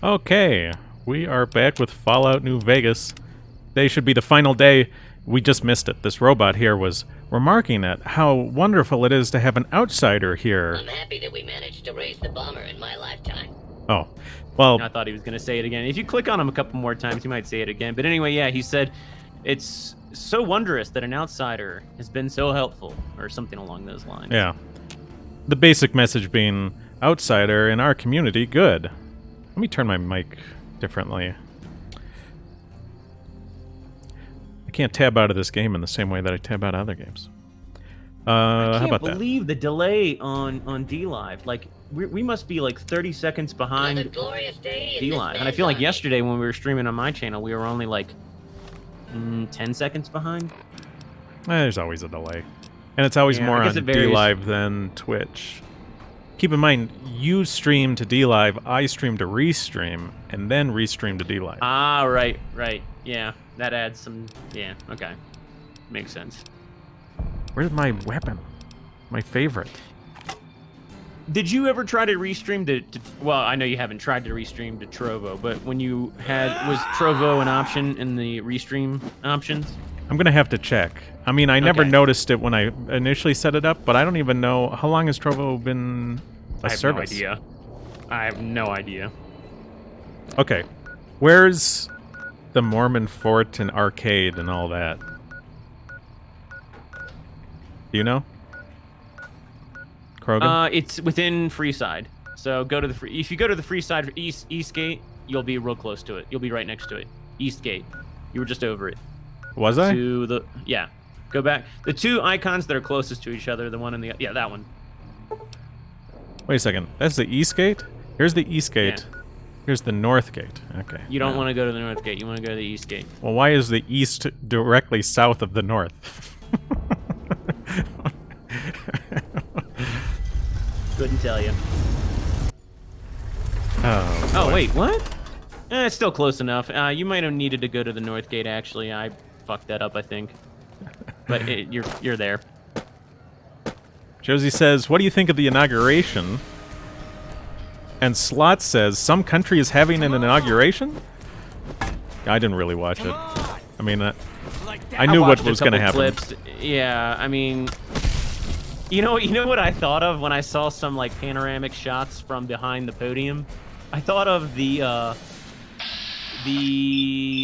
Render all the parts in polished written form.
Okay, we are back with Fallout New Vegas. Today should be the final day. We just missed it. This robot here was remarking at how wonderful it is to have an outsider here. I'm happy that we managed to raise the bomber in my lifetime. Oh, well... I thought he was going to say it again. If you click on him a couple more times, he might say it again. But anyway, yeah, he said, it's so wondrous that an outsider has been so helpful, or something along those lines. Yeah. The basic message being, outsider in our community, good. Let me turn my mic differently. I can't tab out of this game in the same way that I tab out of other games. How about that? I can't believe the delay on DLive. Like, we must be like 30 seconds behind DLive. And I feel like yesterday when we were streaming on my channel, we were only like 10 seconds behind. There's always a delay. And it's always more on DLive than Twitch. Keep in mind, you stream to DLive, I stream to Restream, and then Restream to DLive. Ah, right. Yeah, that adds some... Yeah, okay. Makes sense. Where's my weapon? My favorite. Did you ever try to restream to... Well, I know you haven't tried to restream to Trovo, but when you had... Was Trovo an option in the restream options? I'm going to have to check. I mean, I never noticed it when I initially set it up, but I don't even know... How long has Trovo been a service? I have no idea. Okay. Where's the Mormon Fort and arcade and all that? Do you know? Krogan? It's within Freeside. So go to the if you go to the Freeside East Gate, you'll be real close to it. You'll be right next to it. East Gate. You were just over it. Was I? Yeah. Go back. The two icons that are closest to each other, the one and the... Yeah, that one. Wait a second. That's the East Gate? Here's the East Gate. Yeah. Here's the North Gate. Okay. You don't want to go to the North Gate. You want to go to the East Gate. Well, why is the East directly south of the North? Couldn't tell you. Oh, wait, what? It's still close enough. You might have needed to go to the North Gate, actually. I fucked that up, I think. But you're there. Josie says, what do you think of the inauguration? And Slot says, some country is having an inauguration? I didn't really watch it. I mean, I knew what was going to happen. Clips. Yeah, I mean... You know what I thought of when I saw some, like, panoramic shots from behind the podium? I thought of the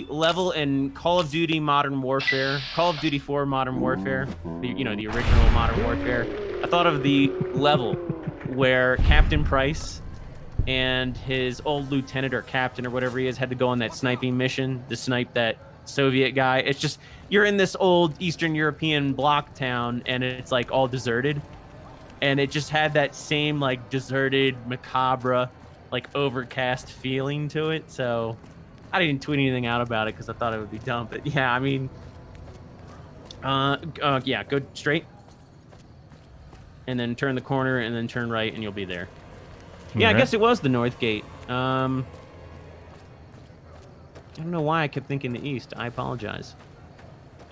level in Call of Duty Modern Warfare, Call of Duty 4 Modern Warfare, the original Modern Warfare. I thought of the level where Captain Price and his old lieutenant or captain or whatever he is had to go on that sniping mission to snipe that Soviet guy. It's just, you're in this old Eastern European block town and it's like all deserted. And it just had that same like deserted, macabre, like overcast feeling to it. So I didn't tweet anything out about it because I thought it would be dumb. But yeah, I mean, yeah, go straight. And then turn the corner and then turn right and you'll be there. Yeah, I guess it was the North Gate. I don't know why I kept thinking the East. I apologize.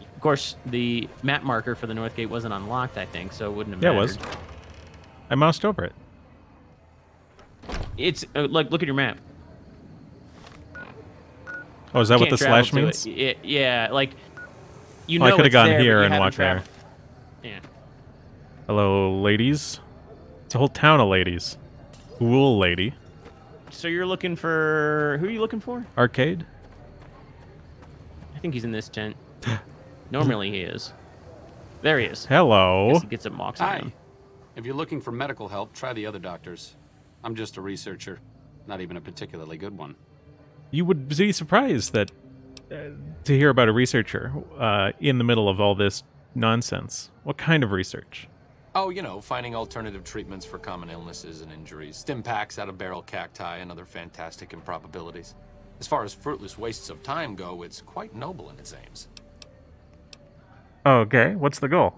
Of course, the map marker for the North Gate wasn't unlocked, I think, so it wouldn't have mattered. Yeah, it was. I moused over it. It's, like, look at your map. Oh, is that what the slash means? Yeah, like, you know I could have gone there, here and walked there. Yeah. Hello, ladies. It's a whole town of ladies. Cool lady. So you're looking for... Who are you looking for? Arcade? I think he's in this tent. Normally he is. There he is. Hello. Guess he gets some mocks on him. If you're looking for medical help, try the other doctors. I'm just a researcher. Not even a particularly good one. You would be surprised that to hear about a researcher in the middle of all this nonsense. What kind of research? Oh, finding alternative treatments for common illnesses and injuries. Stim packs out of barrel cacti and other fantastic improbabilities. As far as fruitless wastes of time go, it's quite noble in its aims. Okay, what's the goal?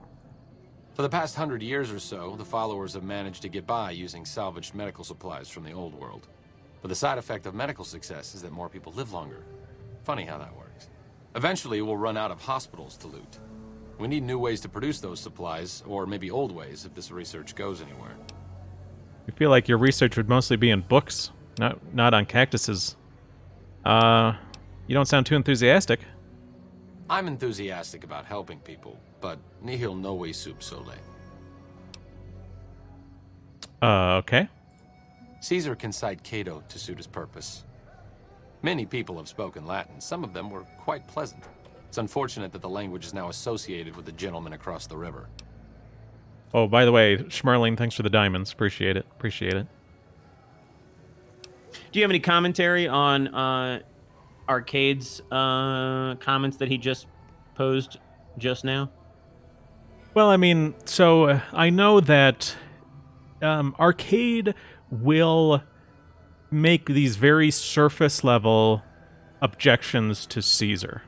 For the past 100 years or so, the followers have managed to get by using salvaged medical supplies from the old world. But the side effect of medical success is that more people live longer. Funny how that works. Eventually, we'll run out of hospitals to loot. We need new ways to produce those supplies, or maybe old ways if this research goes anywhere. You feel like your research would mostly be in books, not on cactuses You don't sound too enthusiastic. I'm enthusiastic about helping people, but nihil novi sub sole. Okay. Caesar can cite Cato to suit his purpose. Many people have spoken Latin. Some of them were quite pleasant. It's unfortunate that the language is now associated with the gentleman across the river. Oh, by the way, Schmerling, thanks for the diamonds. Appreciate it. Appreciate it. Do you have any commentary on Arcade's comments that he just posed just now? Well, I mean, so I know that Arcade will make these very surface level objections to Caesar.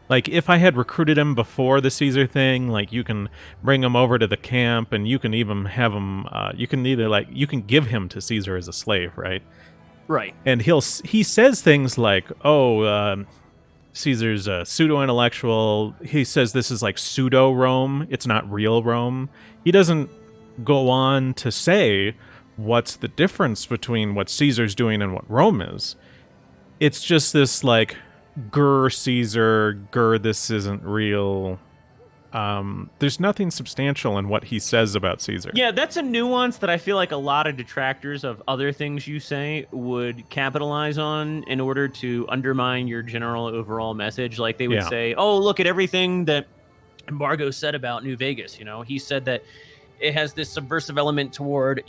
Like, if I had recruited him before the Caesar thing, like, you can bring him over to the camp, and you can even have him, you can give him to Caesar as a slave, right? Right. And he says things like, oh, Caesar's a pseudo-intellectual. He says this is like pseudo-Rome. It's not real Rome. He doesn't go on to say what's the difference between what Caesar's doing and what Rome is. It's just this, like, grr Caesar, grr this isn't real. There's nothing substantial in what he says about Caesar. Yeah, that's a nuance that I feel like a lot of detractors of other things you say would capitalize on in order to undermine your general overall message. Like, they would say, oh, look at everything that Embargo said about New Vegas. You know, he said that it has this subversive element toward,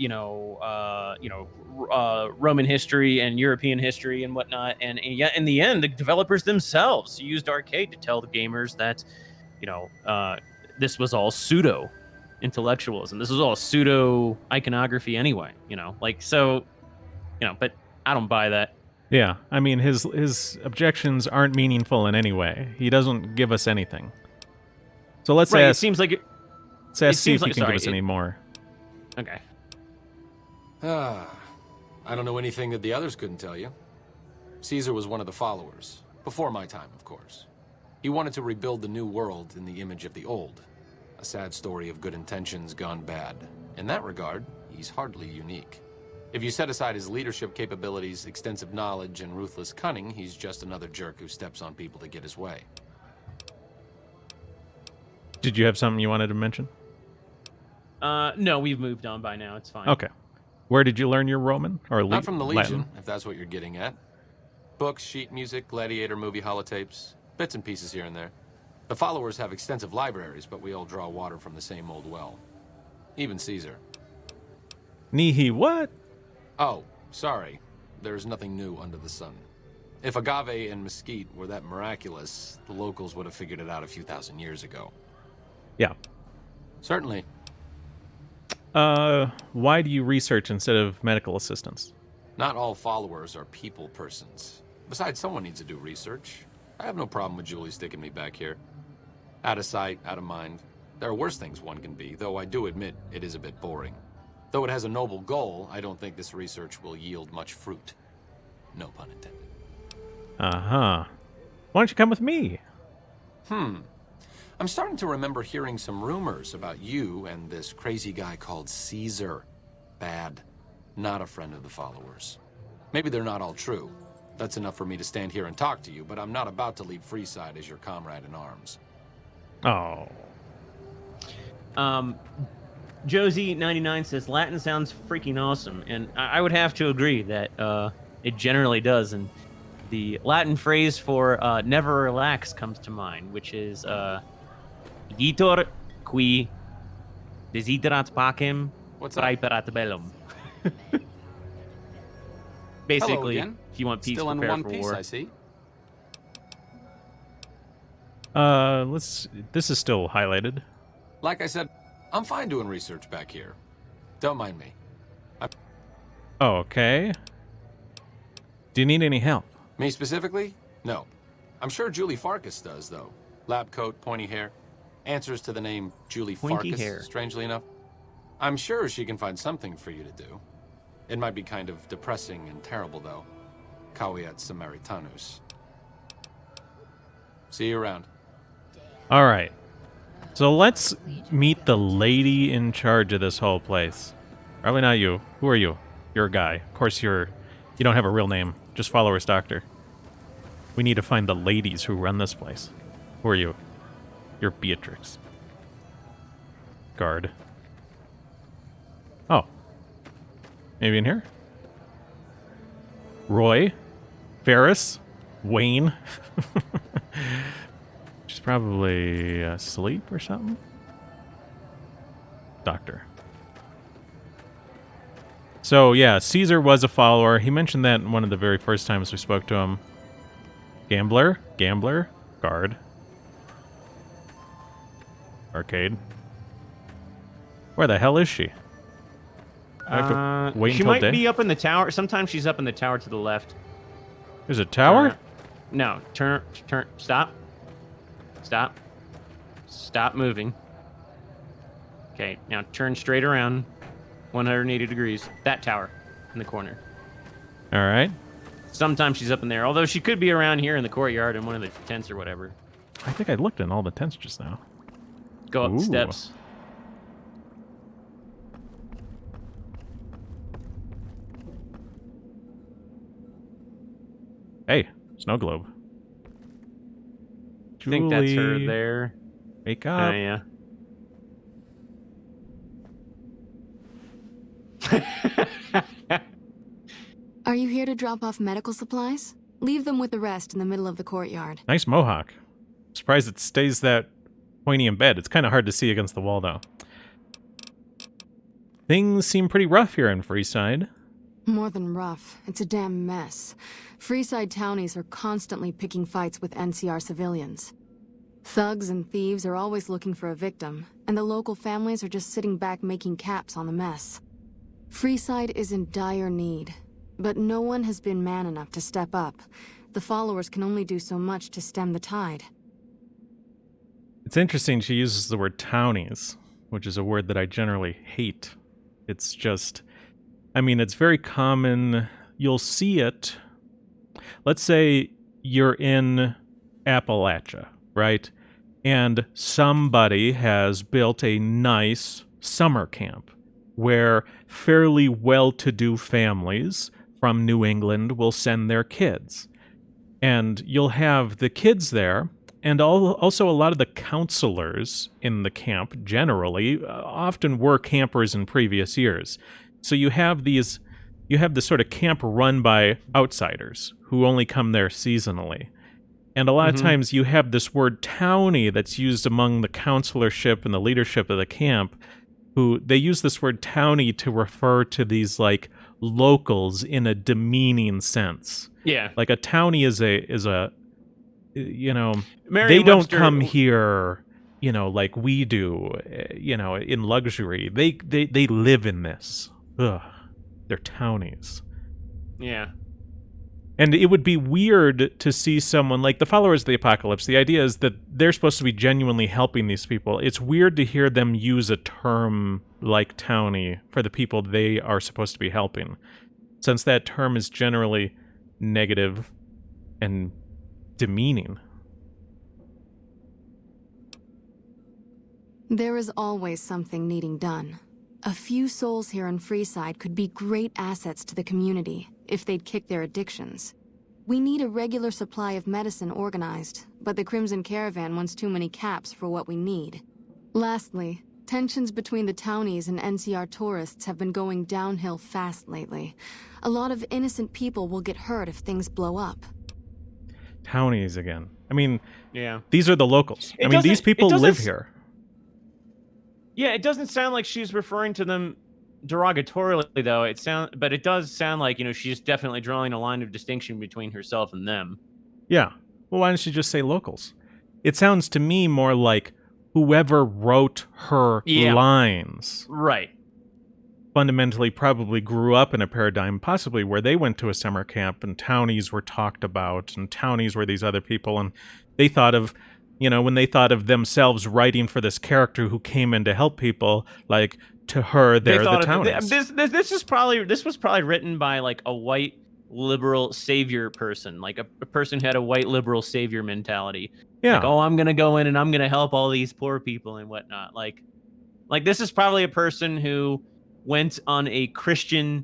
Roman history and European history and whatnot. And yet, in the end, the developers themselves used Arcade to tell the gamers that, this was all pseudo intellectualism. This was all pseudo iconography anyway. But I don't buy that. Yeah, I mean, his objections aren't meaningful in any way. He doesn't give us anything. So let's ask. It seems like it. Let's ask, see if he can give us any more. Okay. I don't know anything that the others couldn't tell you. Caesar was one of the followers. Before my time, of course. He wanted to rebuild the new world in the image of the old. A sad story of good intentions gone bad. In that regard, he's hardly unique. If you set aside his leadership capabilities, extensive knowledge, and ruthless cunning, he's just another jerk who steps on people to get his way. Did you have something you wanted to mention? No, we've moved on by now. It's fine. Okay. Where did you learn your Roman? Or Not from the Legion, Latin? if that's what you're getting at. Books, sheet music, gladiator movie holotapes, bits and pieces here and there. The followers have extensive libraries, but we all draw water from the same old well. Even Caesar. Nihi what? Oh, sorry. There's nothing new under the sun. If agave and mesquite were that miraculous, the locals would have figured it out a few thousand years ago. Yeah. Certainly. Why do you research instead of medical assistance? Not all followers are people persons. Besides, someone needs to do research. I have no problem with Julie sticking me back here. Out of sight, out of mind. There are worse things one can be, though I do admit it is a bit boring. Though it has a noble goal, I don't think this research will yield much fruit. No pun intended. Uh-huh. Why don't you come with me? I'm starting to remember hearing some rumors about you and this crazy guy called Caesar. Bad. Not a friend of the followers. Maybe they're not all true. That's enough for me to stand here and talk to you, but I'm not about to leave Freeside as your comrade in arms. Oh. Josie99 says Latin sounds freaking awesome, and I would have to agree that it generally does. And the Latin phrase for never relax comes to mind, which is Igitor qui desiderat pacem praeparat bellum. Basically, if you want peace, Still in prepare one for piece, war. I see. This is still highlighted. Like I said, I'm fine doing research back here. Don't mind me. Okay. Do you need any help? Me specifically? No. I'm sure Julie Farkas does, though. Lab coat, pointy hair. Answers to the name Julie Pointy Farkas, hair. strangely enough. I'm sure she can find something for you to do. It might be kind of depressing and terrible, though. Caveat Samaritanus. See you around. All right. So let's meet the lady in charge of this whole place. Probably not you. Who are you? You're a guy. Of course, you don't have a real name. Just Followers Doctor. We need to find the ladies who run this place. Who are you? You're Beatrix. Guard. Oh. Maybe in here? Roy? Ferris? Wayne? She's probably asleep or something? Doctor. So, yeah, Caesar was a follower. He mentioned that one of the very first times we spoke to him. Gambler? Gambler? Guard. Arcade. Where the hell is she? I have to wait she until might day? be up in the tower. Sometimes she's up in the tower to the left. There's a tower? No, turn, stop. Stop. Stop moving. Okay, now turn straight around 180 degrees. That tower in the corner. All right. Sometimes she's up in there, although she could be around here in the courtyard in one of the tents or whatever. I think I looked in all the tents just now. Go up Ooh. the steps. Hey, snow globe. I think that's her Julie, there. Wake Oh, up. yeah. Are you here to drop off medical supplies? Leave them with the rest in the middle of the courtyard. Nice mohawk. Surprised it stays that pointy in bed. It's kind of hard to see against the wall, though. Things seem pretty rough here in Freeside. More than rough, it's a damn mess. Freeside townies are constantly picking fights with NCR civilians. Thugs and thieves are always looking for a victim, and the local families are just sitting back making caps on the mess. Freeside is in dire need, but no one has been man enough to step up. The followers can only do so much to stem the tide. It's interesting she uses the word townies, which is a word that I generally hate. It's just, I mean, it's very common. You'll see it. Let's say you're in Appalachia, right? And somebody has built a nice summer camp where fairly well-to-do families from New England will send their kids. And you'll have the kids there, and also a lot of the counselors in the camp generally often were campers in previous years. So you have this sort of camp run by outsiders who only come there seasonally. And a lot of times you have this word townie that's used among the counselorship and the leadership of the camp, who they use this word townie to refer to these like locals in a demeaning sense. Yeah. Like a townie is a you know, they Merriam-Webster- don't come here, you know, like we do, you know, in luxury. They live in this. Ugh. They're townies. Yeah. And it would be weird to see someone like the followers of the apocalypse. The idea is that they're supposed to be genuinely helping these people. It's weird to hear them use a term like townie for the people they are supposed to be helping, since that term is generally negative and demeaning. There is always something needing done. A few souls here in Freeside could be great assets to the community if they'd kick their addictions. We need a regular supply of medicine organized, but the Crimson Caravan wants too many caps for what we need. Lastly, tensions between the townies and NCR tourists have been going downhill fast lately. A lot of innocent people will get hurt if things blow up. Townies again. I mean, Yeah. these are the locals. It I mean, these doesn't- people it doesn't live s- here. Yeah, it doesn't sound like she's referring to them derogatorily, though. But it does sound like, you know, she's definitely drawing a line of distinction between herself and them. Yeah. Well, why don't she just say locals? It sounds to me more like whoever wrote her Yeah. lines Right. fundamentally probably grew up in a paradigm possibly where they went to a summer camp and townies were talked about and townies were these other people, and they thought of, you know, when they thought of themselves writing for this character who came in to help people, like, to her, they're the townies. This was probably written by like a white liberal savior person, like a person who had a white liberal savior mentality. Yeah. Like, oh, I'm gonna go in and I'm gonna help all these poor people and whatnot. Like this is probably a person who went on a Christian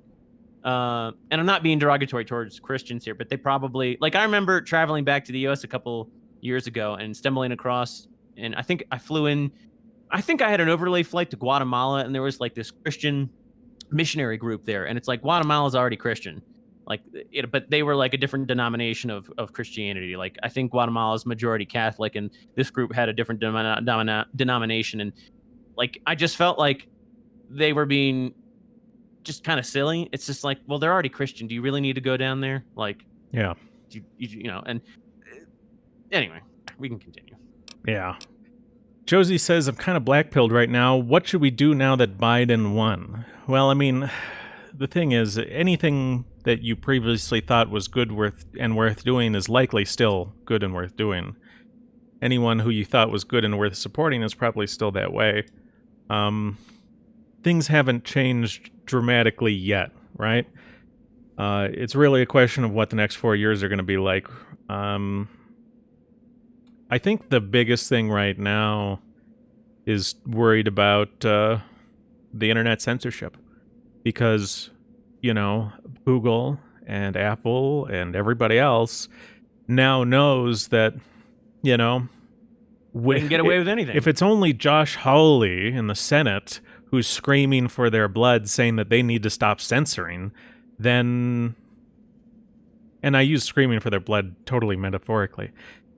and I'm not being derogatory towards Christians here, but they probably, like, I remember traveling back to the U.S. a couple years ago and stumbling across, and I think I had an overlay flight to Guatemala, and there was like this Christian missionary group there, and it's like Guatemala's already Christian, like but they were like a different denomination of Christianity. Like I think Guatemala's majority Catholic, and this group had a different denomination, and like I just felt like they were being just kind of silly. It's just like, well, they're already Christian. Do you really need to go down there? Like, Yeah. you know, and anyway, we can continue. Yeah. Josie says, I'm kind of blackpilled right now. What should we do now that Biden won? Well, I mean, the thing is, anything that you previously thought was good worth doing is likely still good and worth doing. Anyone who you thought was good and worth supporting is probably still that way. Things haven't changed dramatically yet, right? It's really a question of what the next 4 years are going to be like. I think the biggest thing right now is worried about the internet censorship. Because, you know, Google and Apple and everybody else now knows that, you know, They can get away with anything. If it's only Josh Hawley in the Senate who's screaming for their blood, saying that they need to stop censoring, then, and I use screaming for their blood totally metaphorically,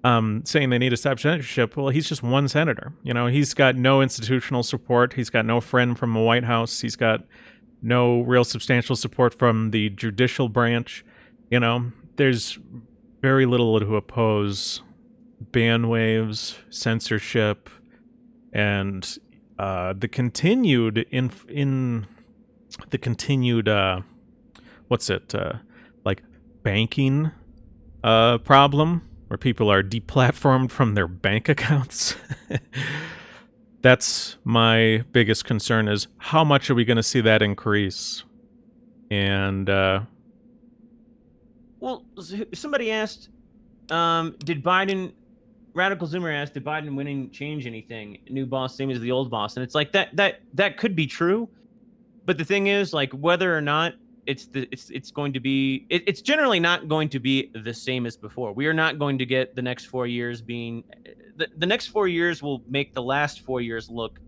saying they need to stop censorship, well, he's just one senator. You know, he's got no institutional support. He's got no friend from the White House. He's got no real substantial support from the judicial branch. You know, there's very little to oppose ban waves, censorship, and the continued like banking problem where people are deplatformed from their bank accounts. That's my biggest concern, is how much are we going to see that increase? And well, somebody asked, Radical Zoomer asked, did Biden winning change anything? New boss, same as the old boss. And it's like that could be true. But the thing is, like, whether or not it's generally not going to be the same as before. We are not going to get the next 4 years being the next 4 years will make the last 4 years look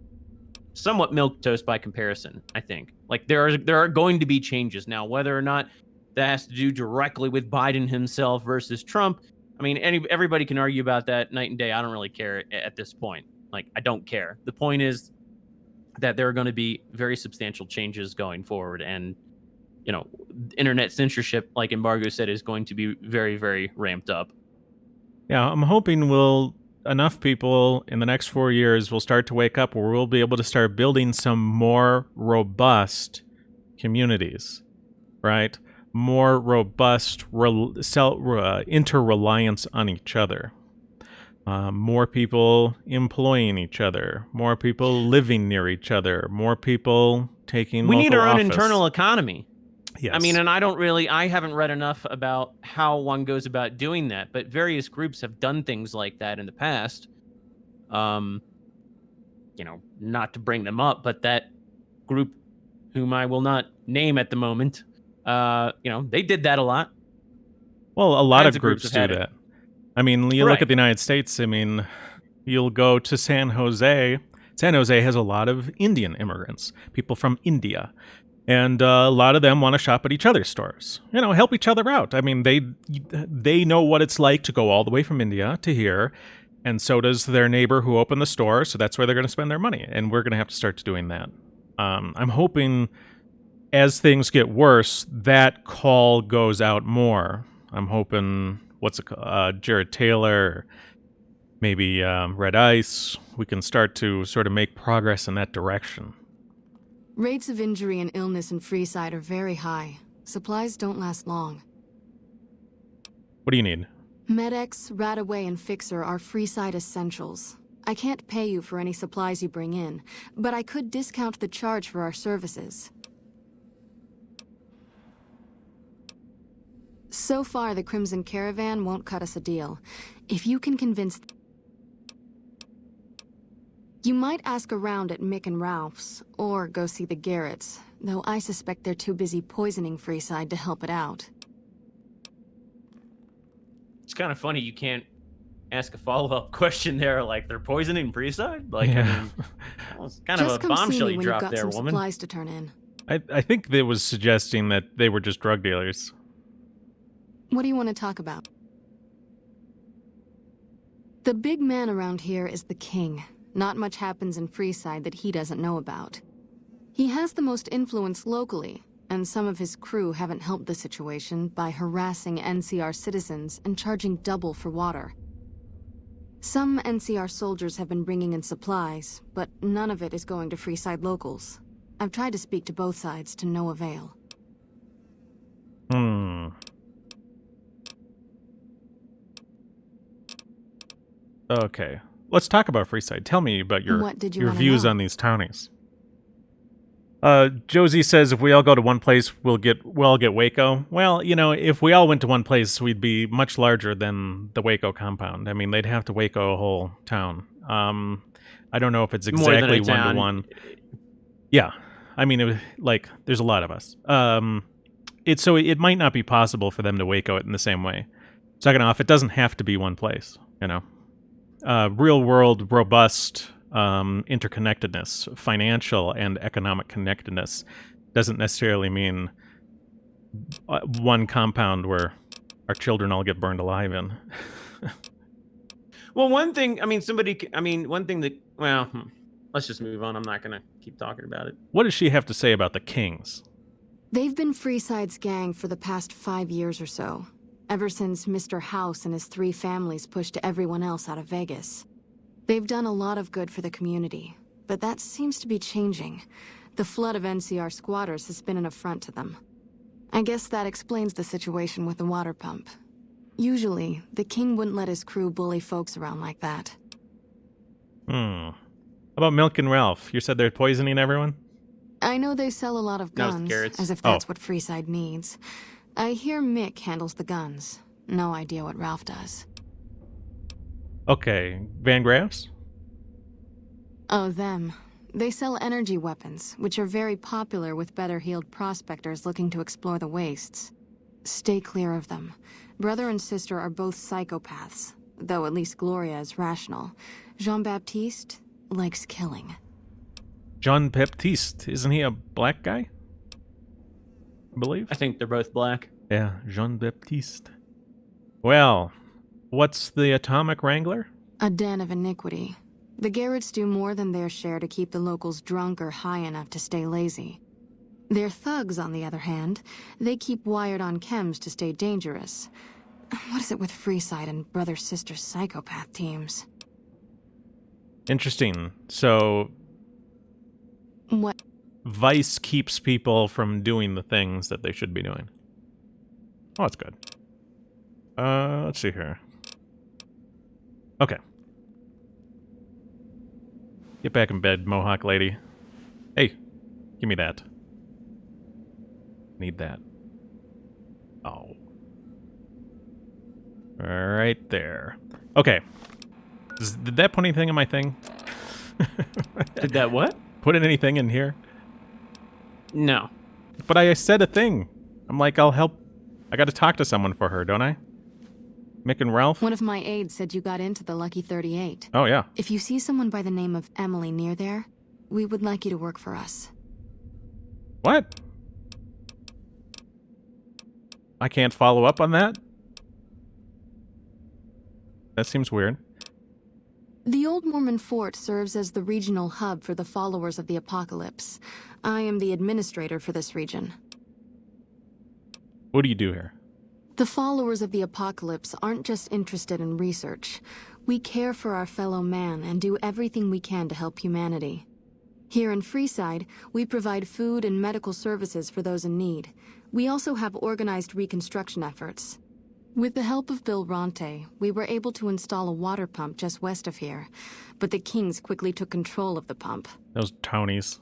somewhat milquetoast by comparison, I think. Like there are going to be changes now, whether or not that has to do directly with Biden himself versus Trump. I mean, everybody can argue about that night and day. I don't really care at this point. Like, I don't care. The point is that there are going to be very substantial changes going forward, and you know, internet censorship, like Embargo said, is going to be very, very ramped up. Yeah, I'm hoping enough people in the next 4 years will start to wake up where we'll be able to start building some more robust communities, right? More robust interreliance on each other. More people employing each other. More people living near each other. More people taking We local need our own office. internal economy. Yes. I mean, and I haven't read enough about how one goes about doing that, but various groups have done things like that in the past. You know, not to bring them up, but that group, whom I will not name at the moment, you know, they did that a lot. Well, a lot of groups do that. I mean, you look Right. at the United States, I mean, you'll go to San Jose. San Jose has a lot of Indian immigrants, people from India. And a lot of them want to shop at each other's stores. You know, help each other out. I mean, they know what it's like to go all the way from India to here, and so does their neighbor who opened the store, so that's where they're going to spend their money, and we're going to have to start doing that. I'm hoping as things get worse, that call goes out more. I'm hoping, Jared Taylor, maybe Red Ice, we can start to sort of make progress in that direction. Rates of injury and illness in Freeside are very high. Supplies don't last long. What do you need? Med-X, Radaway, and Fixer are Freeside essentials. I can't pay you for any supplies you bring in, but I could discount the charge for our services. So far, the Crimson Caravan won't cut us a deal. If you can convince... You might ask around at Mick and Ralph's, or go see the Garretts, though I suspect they're too busy poisoning Freeside to help it out. It's kind of funny you can't ask a follow-up question there, like they're poisoning Freeside? Like, Yeah. I mean, well, it's kind Just of a come see bombshell me you when you've dropped got there, some woman. supplies to turn in. I think they was suggesting that they were just drug dealers. What do you want to talk about? The big man around here is the king. Not much happens in Freeside that he doesn't know about. He has the most influence locally, and some of his crew haven't helped the situation by harassing NCR citizens and charging double for water. Some NCR soldiers have been bringing in supplies, but none of it is going to Freeside locals. I've tried to speak to both sides to no avail. Okay. Let's talk about Freeside. Tell me about your What did you your wanna views know? on these townies. Josie says if we all go to one place, we'll all get Waco. Well, you know, if we all went to one place, we'd be much larger than the Waco compound. I mean, they'd have to Waco a whole town. I don't know if it's More than a exactly town. 1-to-1. Yeah, I mean, there's a lot of us. It might not be possible for them to Waco it in the same way. Second off, it doesn't have to be one place. You know, real world, robust. Interconnectedness, financial and economic connectedness doesn't necessarily mean one compound where our children all get burned alive in. Well, one thing, one thing that, let's just move on. I'm not going to keep talking about it. What does she have to say about the Kings? They've been Freeside's gang for the past 5 years or so, ever since Mr. House and his 3 families pushed everyone else out of Vegas. They've done a lot of good for the community, but that seems to be changing. The flood of NCR squatters has been an affront to them. I guess that explains the situation with the water pump. Usually, the king wouldn't let his crew bully folks around like that. How about Milk and Ralph? You said they're poisoning everyone? I know they sell a lot of That was the guns, Garretts. as if that's what Freeside needs. I hear Mick handles the guns. No idea what Ralph does. Okay, Van Graffs? Oh, them. They sell energy weapons, which are very popular with better-heeled prospectors looking to explore the wastes. Stay clear of them. Brother and sister are both psychopaths, though at least Gloria is rational. Jean-Baptiste likes killing. Jean-Baptiste, isn't he a black guy? I believe? I think they're both black. Yeah, Jean-Baptiste. Well, what's the Atomic Wrangler? A den of iniquity. The Garretts do more than their share to keep the locals drunk or high enough to stay lazy. Their thugs, on the other hand, they keep wired on chems to stay dangerous. What is it with Freeside and brother-sister psychopath teams? Interesting. So, What? Vice keeps people from doing the things that they should be doing. Oh, that's good. Let's see here. Okay. Get back in bed, Mohawk lady. Hey, give me that. Need that. Oh. Right there. Okay. Did that put anything in my thing? Did that what? Put anything in here? No. But I said a thing. I'm like, I'll help. I gotta talk to someone for her, don't I? Mick and Ralph? One of my aides said you got into the Lucky 38. Oh, yeah. If you see someone by the name of Emily near there, we would like you to work for us. What? I can't follow up on that? That seems weird. The Old Mormon Fort serves as the regional hub for the followers of the Apocalypse. I am the administrator for this region. What do you do here? The followers of the Apocalypse aren't just interested in research. We care for our fellow man and do everything we can to help humanity. Here in Freeside, we provide food and medical services for those in need. We also have organized reconstruction efforts. With the help of Bill Ronte, we were able to install a water pump just west of here, but the Kings quickly took control of the pump. Those townies.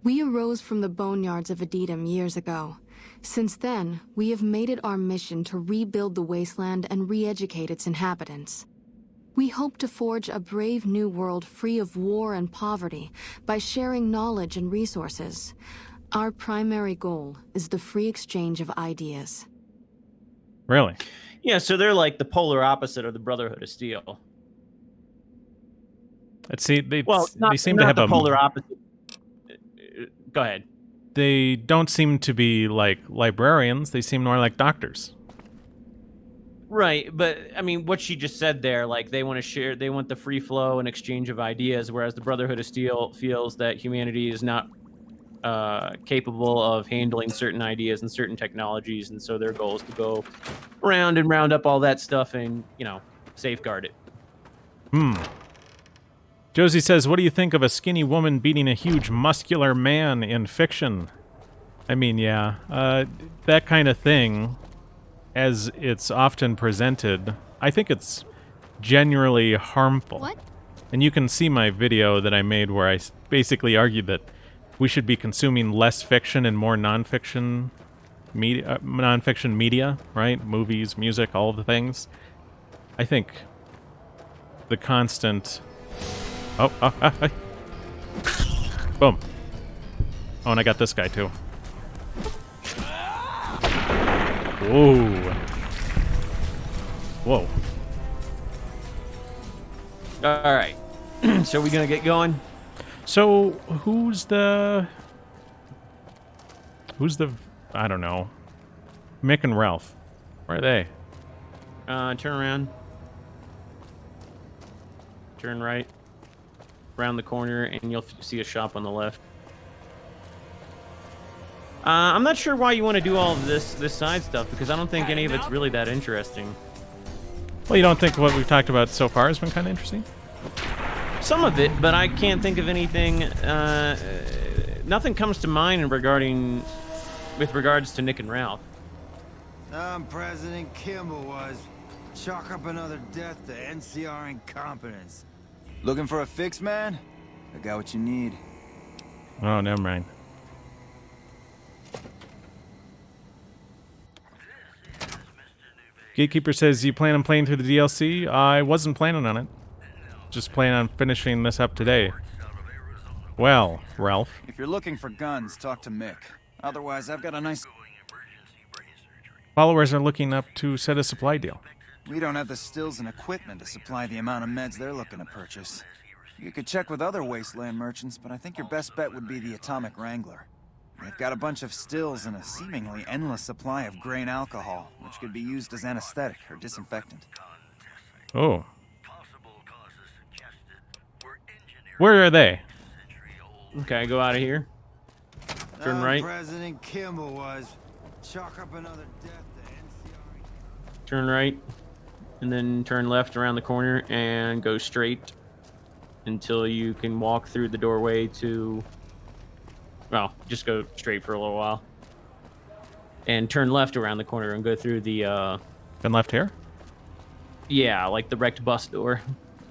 We arose from the boneyards of Edidum years ago. Since then, we have made it our mission to rebuild the wasteland and re-educate its inhabitants. We hope to forge a brave new world free of war and poverty by sharing knowledge and resources. Our primary goal is the free exchange of ideas. Really? Yeah, so they're like the polar opposite of the Brotherhood of Steel. Let's see. They Not, seem not to have the a polar opposite. Go ahead. They don't seem to be like librarians. They seem more like doctors. Right, but I mean, what she just said there, like they want to share, they want the free flow and exchange of ideas, whereas the Brotherhood of Steel feels that humanity is not capable of handling certain ideas and certain technologies, and so their goal is to go around and round up all that stuff and, you know, safeguard it. Josie says, what do you think of a skinny woman beating a huge muscular man in fiction? I mean, yeah, that kind of thing, as it's often presented, I think it's genuinely harmful. What? And you can see my video that I made where I basically argued that we should be consuming less fiction and more nonfiction media, right? Movies, music, all of the things. I think the constant... Boom. Oh, and I got this guy, too. Whoa. Whoa. All right. So we gonna get going? So, who's the... I don't know. Mick and Ralph. Where are they? Turn around. Turn right. Around the corner, and you'll see a shop on the left. I'm not sure why you want to do all of this side stuff, because I don't think any of it's really that interesting. Well, you don't think what we've talked about so far has been kind of interesting? Some of it, but I can't think of anything. Nothing comes to mind with regards to Nick and Ralph. President Kimball was. Chalk up another death to NCR incompetence. Looking for a fix, man? I got what you need. Oh, never mind. Gatekeeper says, you plan on playing through the DLC? I wasn't planning on it. Just planning on finishing this up today. Well, Ralph. If you're looking for guns, talk to Mick. Otherwise, I've got a nice... Followers are looking up to set a supply deal. We don't have the stills and equipment to supply the amount of meds they're looking to purchase. You could check with other wasteland merchants, but I think your best bet would be the Atomic Wrangler. They've got a bunch of stills and a seemingly endless supply of grain alcohol, which could be used as anesthetic or disinfectant. Oh. Where are they? Okay, go out of here. Turn right. President Kimball was. Chalk up another death to NCR. Turn right. And then turn left around the corner and go straight until you can walk through the doorway to... Well, just go straight for a little while. And turn left around the corner and go through the... Been left here? Yeah, like the wrecked bus door.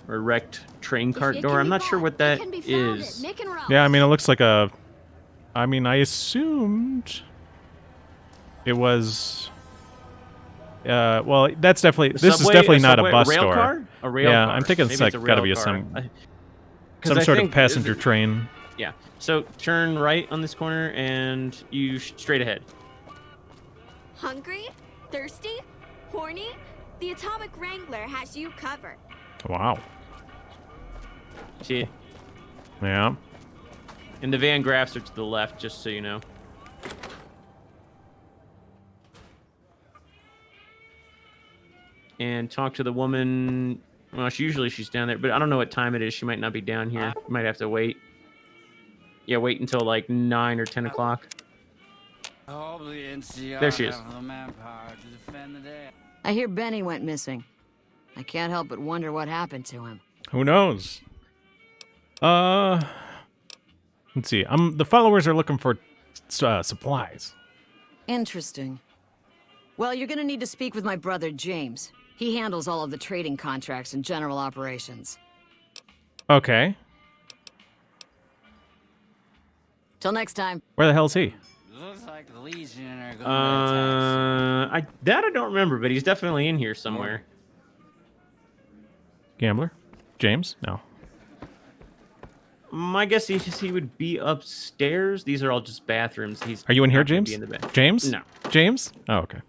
Or wrecked train cart door. I'm not sure what that is. Yeah, I mean, it looks like a... I mean, I assumed... It was... well, that's definitely... This is definitely not a bus rail door. Car? A rail yeah, car. I'm thinking it's like gotta be some sort of passenger train. Yeah. So turn right on this corner and you straight ahead. Hungry? Thirsty? Horny? The Atomic Wrangler has you covered. Wow. See it? Yeah. And the Van Graffs are to the left, just so you know. And talk to the woman. Well, usually she's down there, but I don't know what time it is. She might not be down here. You might have to wait. Yeah, wait until like 9 or 10 o'clock. There she is. I hear Benny went missing. I can't help but wonder what happened to him. Who knows? Let's see. The followers are looking for supplies. Interesting. Well, you're gonna need to speak with my brother, James. He handles all of the trading contracts and general operations. Okay. Till next time. Where the hell's he? Looks like the Legion are going I don't remember, but he's definitely in here somewhere. Gambler? James? No. My guess is he would be upstairs. These are all just bathrooms. Are you in here, not gonna James? be in the ba- James? No. James? Oh, okay.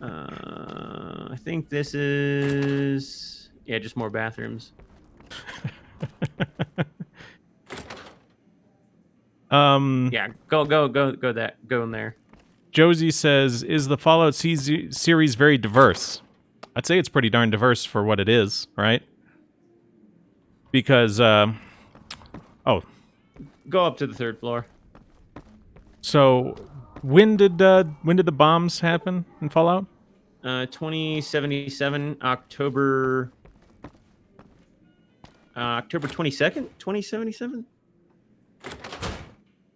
I think this is... Yeah, just more bathrooms. Yeah, go in there. Josie says, is the Fallout series very diverse? I'd say it's pretty darn diverse for what it is, right? Because, oh, Go up to the 3rd floor. so when did the bombs happen in Fallout? 2077, October 22nd, 2077?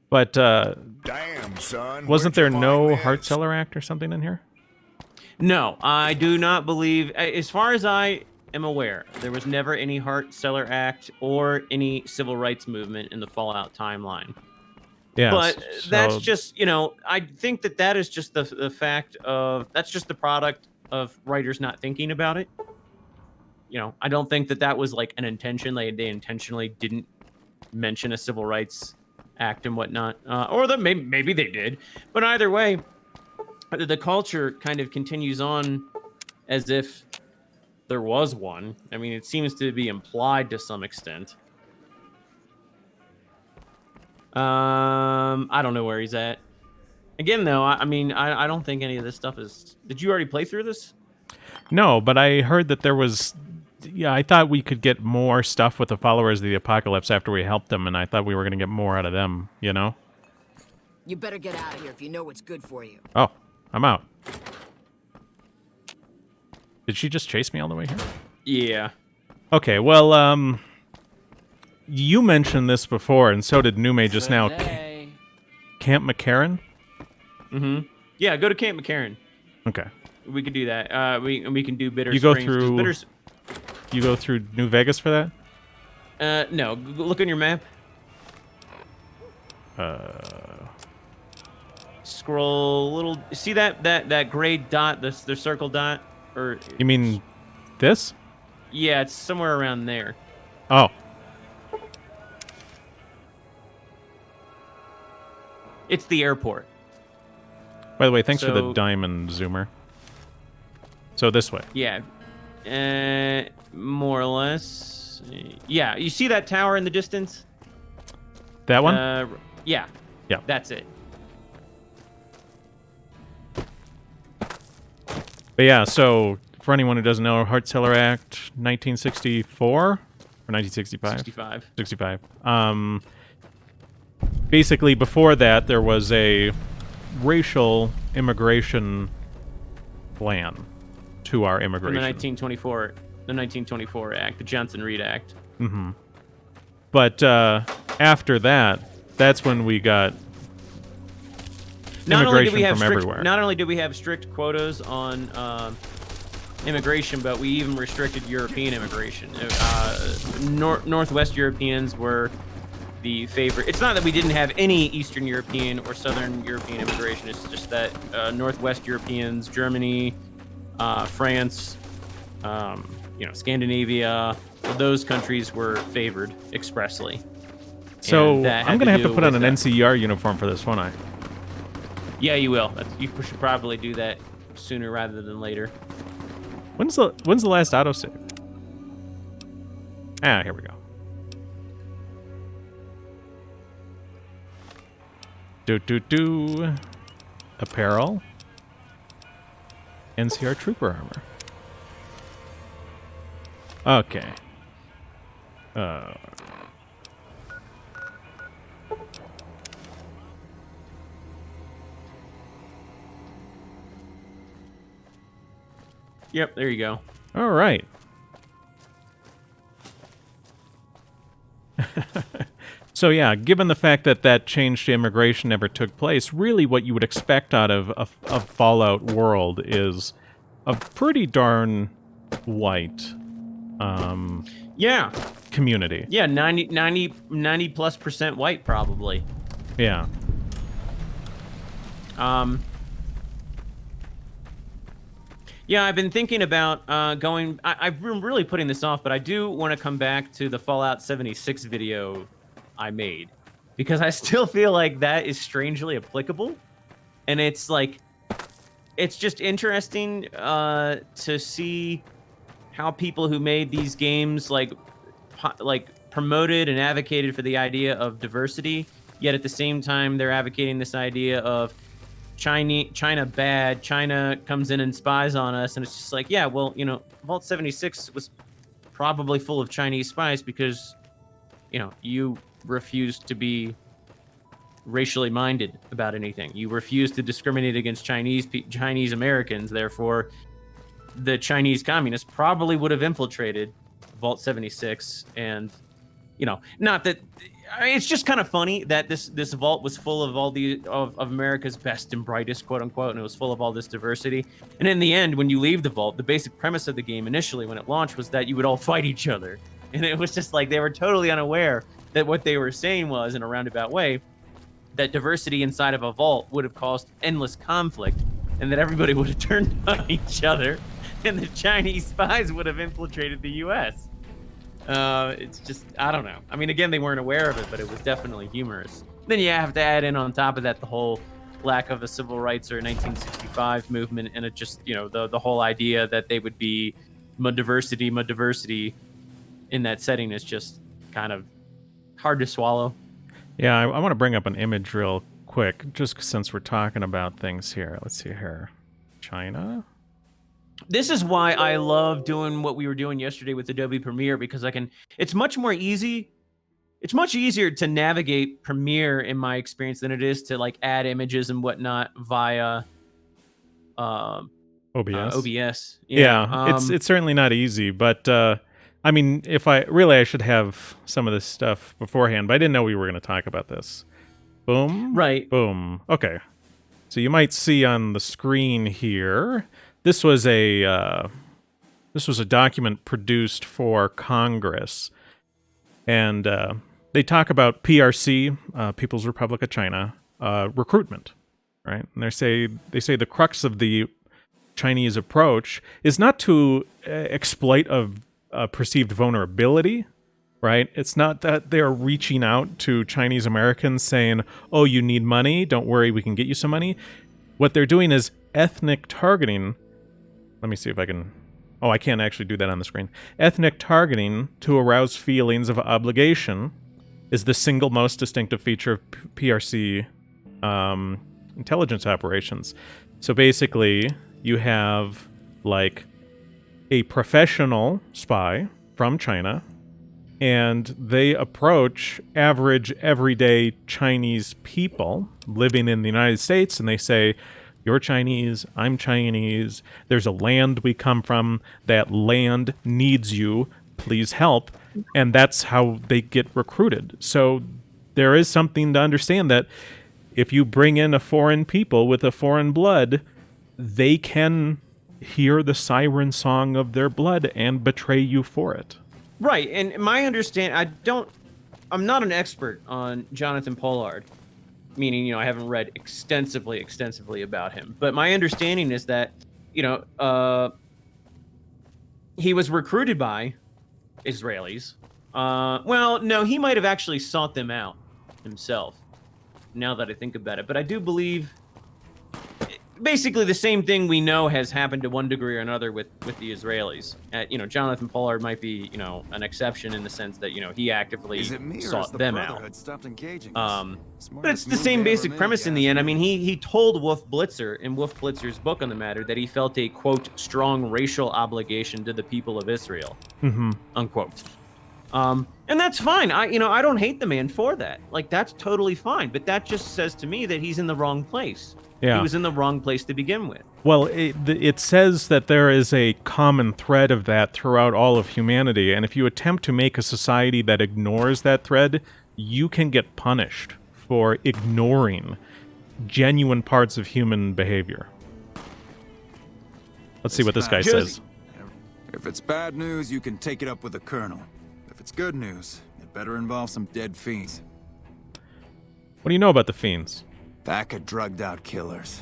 But Damn, son. wasn't where'd there you no find Heart this? Cellar Act or something in here? No, I do not believe, as far as I am aware, there was never any Hart Cellar Act or any civil rights movement in the Fallout timeline. Yeah, But that's just, I think that is just the fact of, that's just the product of writers not thinking about it. I don't think that was like an intention. They intentionally didn't mention a civil rights act and whatnot. Or that maybe they did. But either way, the culture kind of continues on as if there was one. I mean, it seems to be implied to some extent. I don't know where he's at. Again, though, I mean, I don't think any of this stuff is... Did you already play through this? No, but I heard that there was... Yeah, I thought we could get more stuff with the followers of the apocalypse after we helped them, and I thought we were going to get more out of them, you know? You better get out of here if you know what's good for you. Oh, I'm out. Did she just chase me all the way here? Yeah. Okay, well, you mentioned this before, and so did Nume just now. Camp McCarran? Mm-hmm. Yeah, go to Camp McCarran. Okay. We could do that. We can do Bitter You go Springs. 'cause through... You go through New Vegas for that? No. Look on your map. Scroll a little. See that gray dot? The circle dot? Or You mean this? yeah, it's somewhere around there. Oh. It's the airport. By the way, thanks for the So- diamond zoomer. So this way. Yeah. More or less. Yeah, you see that tower in the distance? That one? Yeah. Yeah. That's it. But yeah, so for anyone who doesn't know, Hart Cellar Act, 1964 or 1965? 65. 65. Basically, before that, there was a racial immigration plan to our From immigration. the 1924 Act, the Johnson-Reed Act. Mm-hmm. But after that, that's when we got immigration from everywhere. Not only did we have strict quotas on immigration, but we even restricted European immigration. Northwest Europeans were the favorite. It's not that we didn't have any Eastern European or Southern European immigration. It's just that Northwest Europeans, Germany, France, Scandinavia, those countries were favored expressly. So And that had I'm going to have to do put on an with NCR uniform for this, won't I? Yeah, you will. You should probably do that sooner rather than later. When's the last autosave? Ah, here we go. Do. Apparel. NCR Trooper armor. Okay. Yep, there you go. All right. So yeah, given the fact that that change to immigration never took place, really what you would expect out of a Fallout world is a pretty darn white Yeah. community. Yeah, 90+% white probably. Yeah. Yeah, I've been thinking about going. I've been really putting this off, but I do want to come back to the Fallout 76 video I made because I still feel like that is strangely applicable, and it's like, it's just interesting to see how people who made these games like promoted and advocated for the idea of diversity, yet at the same time they're advocating this idea of China bad. China comes in and spies on us, and it's just like, yeah, well, Vault 76 was probably full of Chinese spies because, you refused to be racially minded about anything. You refused to discriminate against Chinese Americans. Therefore, the Chinese communists probably would have infiltrated Vault 76, and not that. It's just kind of funny that this vault was full of all of America's best and brightest, quote unquote, and it was full of all this diversity. And in the end, when you leave the vault, the basic premise of the game initially when it launched was that you would all fight each other. And it was just like they were totally unaware that what they were saying was, in a roundabout way, that diversity inside of a vault would have caused endless conflict, and that everybody would have turned on each other, and the Chinese spies would have infiltrated the U.S. It's just, I don't know. I mean, again, they weren't aware of it, but it was definitely humorous. Then you have to add in on top of that the whole lack of a civil rights or 1965 movement, and it just, the whole idea that they would be diversity in that setting is just kind of hard to swallow. Yeah, I want to bring up an image real quick, just since we're talking about things here. Let's see here. China? This is why I love doing what we were doing yesterday with Adobe Premiere, because it's much easier to navigate Premiere in my experience than it is to like add images and whatnot via OBS. OBS. Yeah, it's certainly not easy, but I mean, I should have some of this stuff beforehand, but I didn't know we were going to talk about this. Boom. Right. Boom. Okay. So you might see on the screen here, this was a document produced for Congress, and they talk about PRC, People's Republic of China, recruitment, right? And they say the crux of the Chinese approach is not to exploit a perceived vulnerability, right? It's not that they're reaching out to Chinese Americans saying, "Oh, you need money? Don't worry, we can get you some money." What they're doing is ethnic targeting. Let me see if I can... Oh, I can't actually do that on the screen. Ethnic targeting to arouse feelings of obligation is the single most distinctive feature of PRC intelligence operations. So basically, you have, like, a professional spy from China, and they approach average, everyday Chinese people living in the United States, and they say, "You're Chinese, I'm Chinese, there's a land we come from, that land needs you, please help." And that's how they get recruited. So there is something to understand that if you bring in a foreign people with a foreign blood, they can hear the siren song of their blood and betray you for it. Right, and my understanding, I'm not an expert on Jonathan Pollard, meaning, I haven't read extensively about him. But my understanding is that, he was recruited by Israelis. Well, no, he might have actually sought them out himself, now that I think about it. But I do believe basically the same thing we know has happened to one degree or another with the Israelis. Jonathan Pollard might be, an exception in the sense that, he actively sought them out. But it's the same basic premise in the end. I mean, he told Wolf Blitzer in Wolf Blitzer's book on the matter that he felt a, quote, strong racial obligation to the people of Israel, unquote. And that's fine. I don't hate the man for that. Like, that's totally fine. But that just says to me that he's in the wrong place. Yeah. He was in the wrong place to begin with. Well, it says that there is a common thread of that throughout all of humanity, and if you attempt to make a society that ignores that thread, you can get punished for ignoring genuine parts of human behavior. Let's see what this guy says. If it's bad news, you can take it up with the Colonel. If it's good news, it better involve some dead fiends. What do you know about the fiends? Pack of drugged-out killers.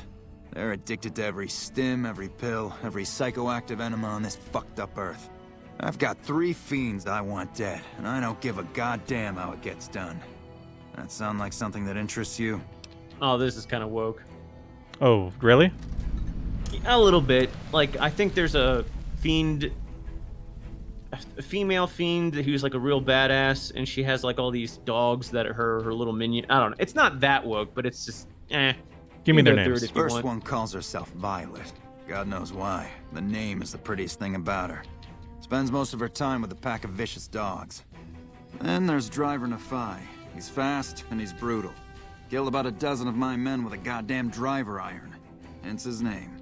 They're addicted to every stim, every pill, every psychoactive enema on this fucked up earth. I've got 3 fiends I want dead, and I don't give a goddamn how it gets done. That sound like something that interests you? Oh, this is kind of woke. Oh, really? A little bit. Like, I think there's a fiend, a female fiend who's like a real badass, and she has like all these dogs that are her little minion. I don't know. It's not that woke, but it's just Give me their go through names. it if you First want. one calls herself Violet. God knows why. The name is the prettiest thing about her. Spends most of her time with a pack of vicious dogs. Then there's Driver Nafai. He's fast and he's brutal. Killed about a dozen of my men with a goddamn driver iron. Hence his name.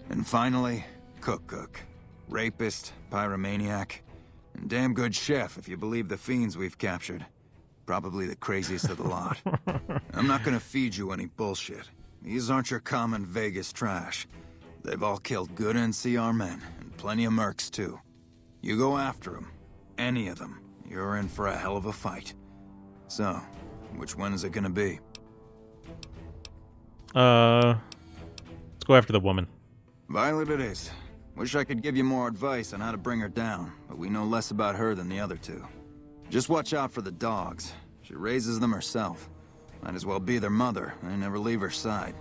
And finally, Cook. Rapist, pyromaniac, and damn good chef if you believe the fiends we've captured. Probably the craziest of the lot. I'm not gonna feed you any bullshit. These aren't your common Vegas trash. They've all killed good NCR men, and plenty of mercs too. You go after them, any of them, you're in for a hell of a fight. So, which one is it gonna be? Let's go after the woman. Violet it is. Wish I could give you more advice on how to bring her down, but we know less about her than the other 2. Just watch out for the dogs. She raises them herself. Might as well be their mother. I never leave her side.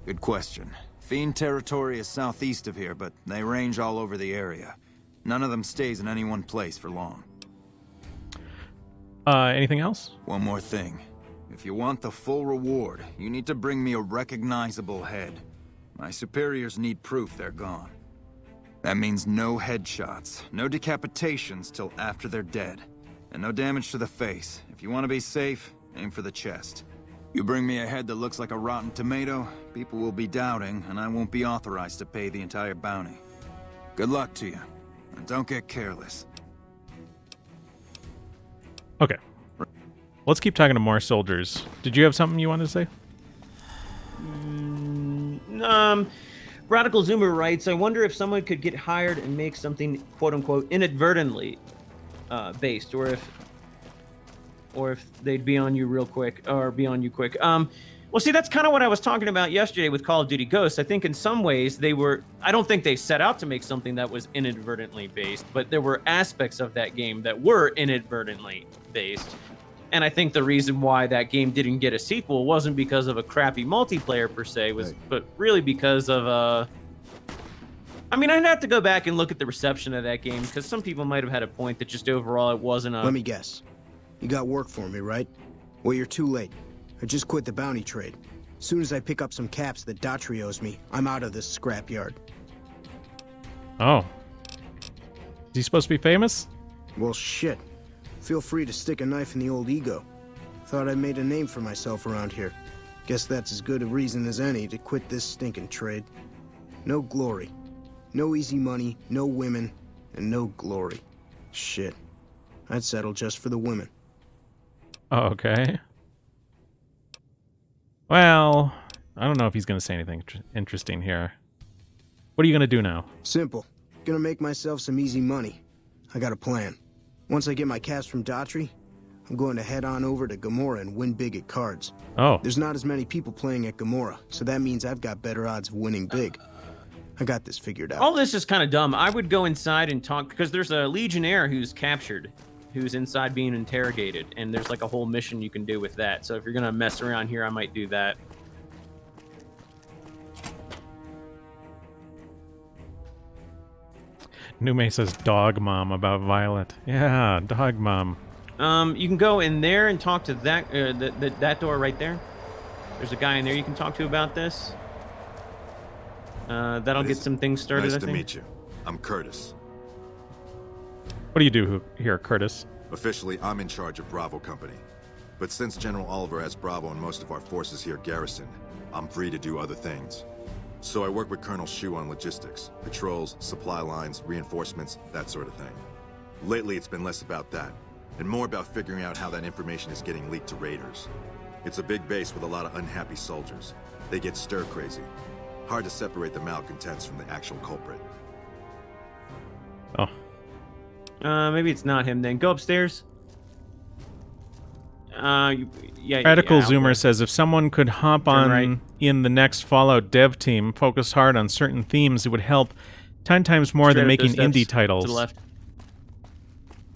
Good question. Fiend territory is southeast of here, but they range all over the area. None of them stays in any one place for long. Anything else? One more thing. If you want the full reward, you need to bring me a recognizable head. My superiors need proof they're gone. That means no headshots, no decapitations till after they're dead, and no damage to the face. If you want to be safe, aim for the chest. You bring me a head that looks like a rotten tomato, people will be doubting, and I won't be authorized to pay the entire bounty. Good luck to you, and don't get careless. Okay. Let's keep talking to more soldiers. Did you have something you wanted to say? Radical Zoomer writes, I wonder if someone could get hired and make something quote-unquote inadvertently based, or if they'd be on you real quick, or be on you quick. Well, see, that's kind of what I was talking about yesterday with Call of Duty Ghosts. I think in some ways they were, I don't think they set out to make something that was inadvertently based, but there were aspects of that game that were inadvertently based. And I think the reason why that game didn't get a sequel wasn't because of a crappy multiplayer per se, but really because of I mean, I'd have to go back and look at the reception of that game, because some people might have had a point that just overall it wasn't a... Let me guess. You got work for me, right? Well, you're too late. I just quit the bounty trade. As soon as I pick up some caps that Daughtry owes me, I'm out of this scrapyard. Oh. Is he supposed to be famous? Well, shit. Feel free to stick a knife in the old ego. Thought I made a name for myself around here. Guess that's as good a reason as any to quit this stinking trade. No glory. No easy money, no women, and no glory. Shit. I'd settle just for the women. Okay. Well, I don't know if he's going to say anything interesting here. What are you going to do now? Simple. Gonna make myself some easy money. I got a plan. Once I get my caps from Daughtry, I'm going to head on over to Gamora and win big at cards. Oh. There's not as many people playing at Gamora, so that means I've got better odds of winning big. I got this figured out. All this is kind of dumb. I would go inside and talk, because there's a Legionnaire who's captured, who's inside being interrogated, and there's like a whole mission you can do with that. So if you're gonna mess around here, I might do that. Nume says dog mom about Violet. Yeah, dog mom. You can go in there and talk to that that door right there. There's a guy in there you can talk to about this. That'll get some things started. Nice I to think. meet you. I'm Curtis. What do you do here, Curtis? Officially, I'm in charge of Bravo Company. But since General Oliver has Bravo and most of our forces here garrisoned, I'm free to do other things. So I work with Colonel Shu on logistics, patrols, supply lines, reinforcements, that sort of thing. Lately, it's been less about that, and more about figuring out how that information is getting leaked to raiders. It's a big base with a lot of unhappy soldiers. They get stir-crazy. Hard to separate the malcontents from the actual culprit. Oh. Maybe it's not him then. Go upstairs. Yeah. Radical yeah, Zoomer okay. says, if someone could hop on right. in the next Fallout dev team, focus hard on certain themes, it would help 10 times more Straight than up those making indie steps titles. to the left,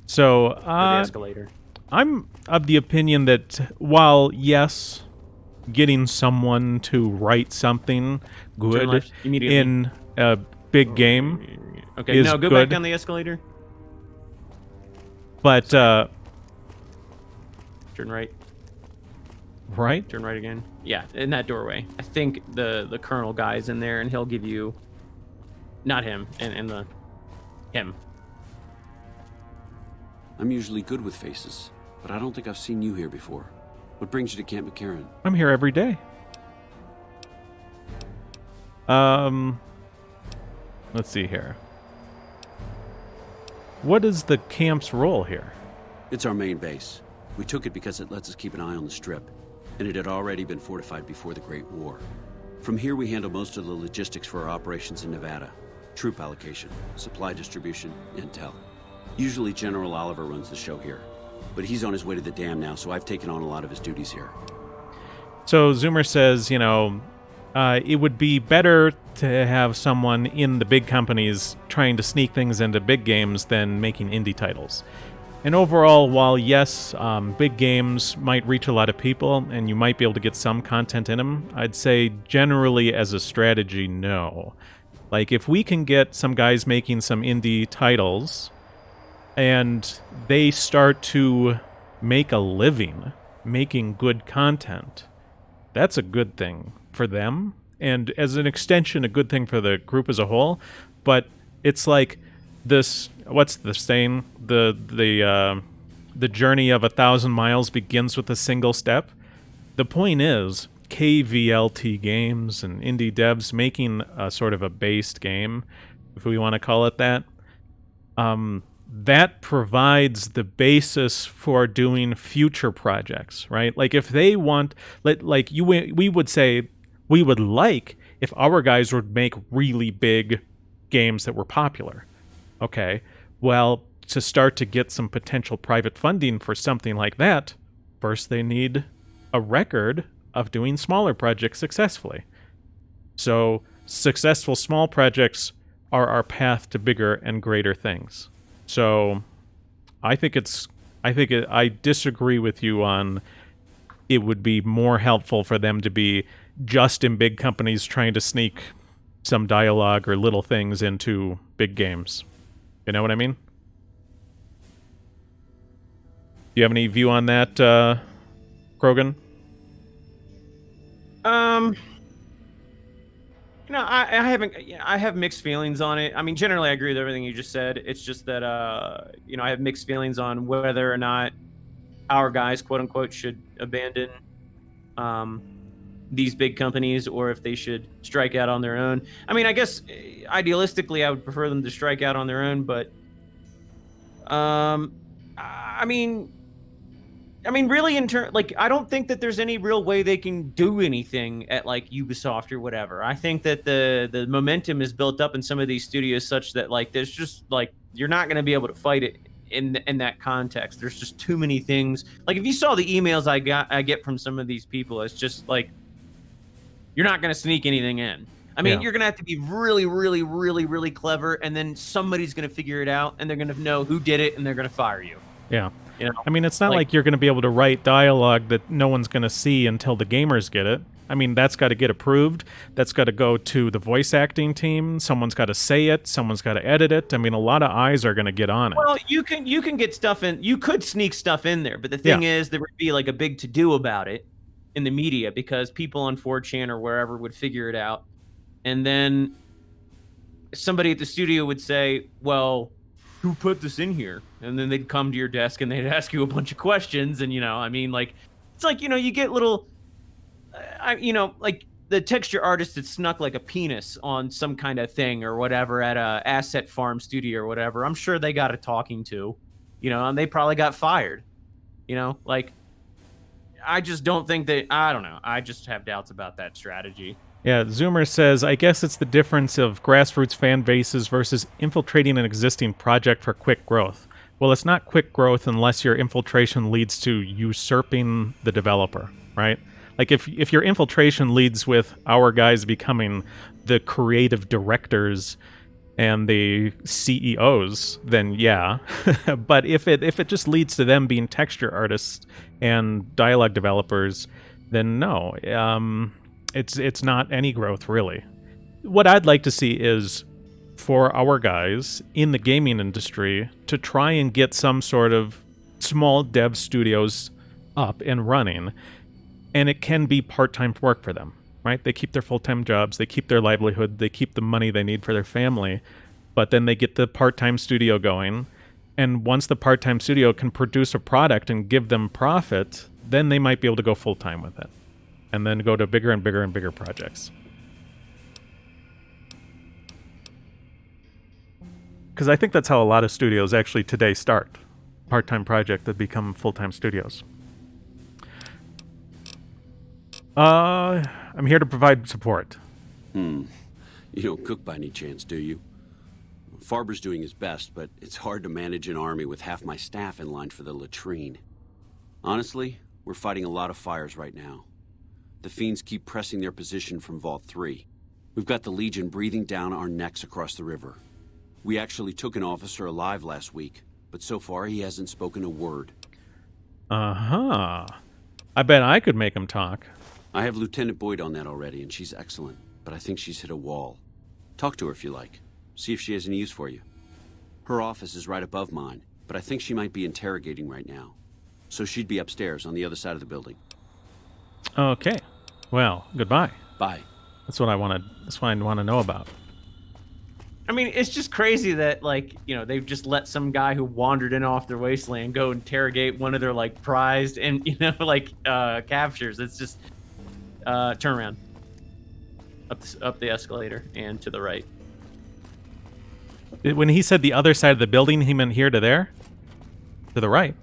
So, or the escalator. I'm of the opinion that while, yes, getting someone to write something Turn good left immediately. in a big game Okay, is no, go good, back down the escalator. but, Turn right. right? Turn right again. Yeah, in that doorway. I think the colonel guy's in there, and he'll give you, not him, and the him. I'm usually good with faces, but I don't think I've seen you here before. What brings you to Camp McCarran? I'm here every day. Let's see here. What is the camp's role here? It's our main base. We took it because it lets us keep an eye on the Strip, and it had already been fortified before the Great War. From here, we handle most of the logistics for our operations in Nevada. Troop allocation, supply distribution, intel. Usually General Oliver runs the show here, but he's on his way to the dam now, so I've taken on a lot of his duties here. So Zoomer says, you know, it would be better to have someone in the big companies trying to sneak things into big games than making indie titles. And overall, while yes, big games might reach a lot of people and you might be able to get some content in them, I'd say generally as a strategy, no. Like, if we can get some guys making some indie titles and they start to make a living making good content, that's a good thing for them, and as an extension, a good thing for the group as a whole. But it's like this, what's the saying? The journey of 1,000 miles begins with a single step. The point is, KVLT games and indie devs making a sort of a based game, if we want to call it that, that provides the basis for doing future projects, right? Like, if they want, we would say, we would like if our guys would make really big games that were popular. Okay, well, to start to get some potential private funding for something like that, first they need a record of doing smaller projects successfully. So successful small projects are our path to bigger and greater things. So I disagree with you on it would be more helpful for them to be just in big companies trying to sneak some dialogue or little things into big games. You know what I mean? Do you have any view on that, Krogan? You know, I have mixed feelings on it. I mean, generally, I agree with everything you just said. It's just that, you know, I have mixed feelings on whether or not our guys, quote unquote, should abandon these big companies, or if they should strike out on their own. I mean, I guess idealistically, I would prefer them to strike out on their own, but I mean, really, I don't think that there's any real way they can do anything at like Ubisoft or whatever. I think that the momentum is built up in some of these studios such that like there's just like you're not going to be able to fight it in that context. There's just too many things. Like, if you saw the emails I get from some of these people, it's just like you're not going to sneak anything in. I mean, you're going to have to be really, really, really, really clever, and then somebody's going to figure it out, and they're going to know who did it, and they're going to fire you. Yeah. You know? I mean, it's not like you're going to be able to write dialogue that no one's going to see until the gamers get it. I mean, that's got to get approved. That's got to go to the voice acting team. Someone's got to say it. Someone's got to edit it. I mean, a lot of eyes are going to get on it. Well, you can get stuff in. You could sneak stuff in there, but the thing is, there would be like a big to-do about it in the media because people on 4chan or wherever would figure it out. And then somebody at the studio would say, well, who put this in here? And then they'd come to your desk and they'd ask you a bunch of questions. And, you know, I mean, like, it's like, you know, you get little, you know, like the texture artist that snuck like a penis on some kind of thing or whatever at a asset farm studio or whatever. I'm sure they got a talking to, you know, and they probably got fired, you know, like, I just don't think that, I don't know. I just have doubts about that strategy. Yeah, Zoomer says, I guess it's the difference of grassroots fan bases versus infiltrating an existing project for quick growth. Well, it's not quick growth unless your infiltration leads to usurping the developer, right? Like if your infiltration leads with our guys becoming the creative directors and the CEOs, then yeah. But if it just leads to them being texture artists and dialogue developers, then no. It's not any growth really. What I'd like to see is for our guys in the gaming industry to try and get some sort of small dev studios up and running, and it can be part-time work for them, right? They keep their full-time jobs, they keep their livelihood, they keep the money they need for their family, but then they get the part-time studio going, and once the part-time studio can produce a product and give them profit, then they might be able to go full-time with it, and then go to bigger and bigger and bigger projects. Because I think that's how a lot of studios actually today start. Part-time project that become full-time studios. I'm here to provide support. You don't cook by any chance, do you? Farber's doing his best, but it's hard to manage an army with half my staff in line for the latrine. Honestly, we're fighting a lot of fires right now. The Fiends keep pressing their position from Vault 3. We've got the Legion breathing down our necks across the river. We actually took an officer alive last week, but so far he hasn't spoken a word. Uh-huh. I bet I could make him talk. I have Lieutenant Boyd on that already, and she's excellent, but I think she's hit a wall. Talk to her if you like. See if she has any use for you. Her office is right above mine, but I think she might be interrogating right now. So she'd be upstairs on the other side of the building. Okay. Well, goodbye. Bye. That's what I want to know about. I mean, it's just crazy that, like, you know, they've just let some guy who wandered in off their wasteland go interrogate one of their, like, prized and, you know, like, captures. It's just, turn around. Up the escalator and to the right. When he said the other side of the building, he meant here to there? To the right.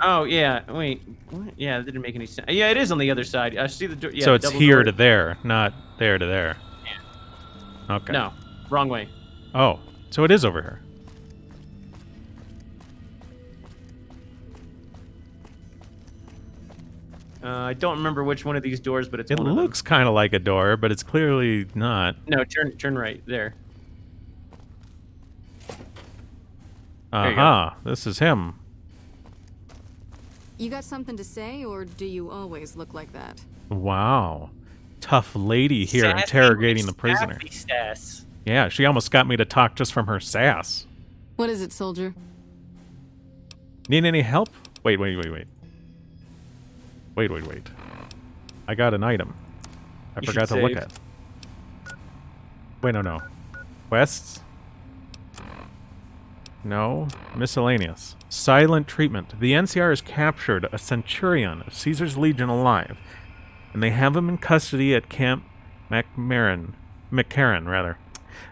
Oh, yeah. Wait. What? Yeah, that didn't make any sense. Yeah, it is on the other side. I see the door. Yeah, so it's here door. to there, not there to there. Yeah. Okay. No, wrong way. Oh, so it is over here. I don't remember which one of these doors, but it's it one of them. It looks kind of like a door, but it's clearly not. No, turn right there. Aha, this is him. You got something to say, or do you always look like that? Wow. Tough lady here interrogating the prisoner. Sass. Yeah, she almost got me to talk just from her sass. What is it, soldier? Need any help? Wait. I got an item. I forgot to look at. Wait, no. Quests? No. Miscellaneous. Silent treatment. The NCR has captured a centurion of Caesar's Legion alive, and they have him in custody at Camp McCarran, rather.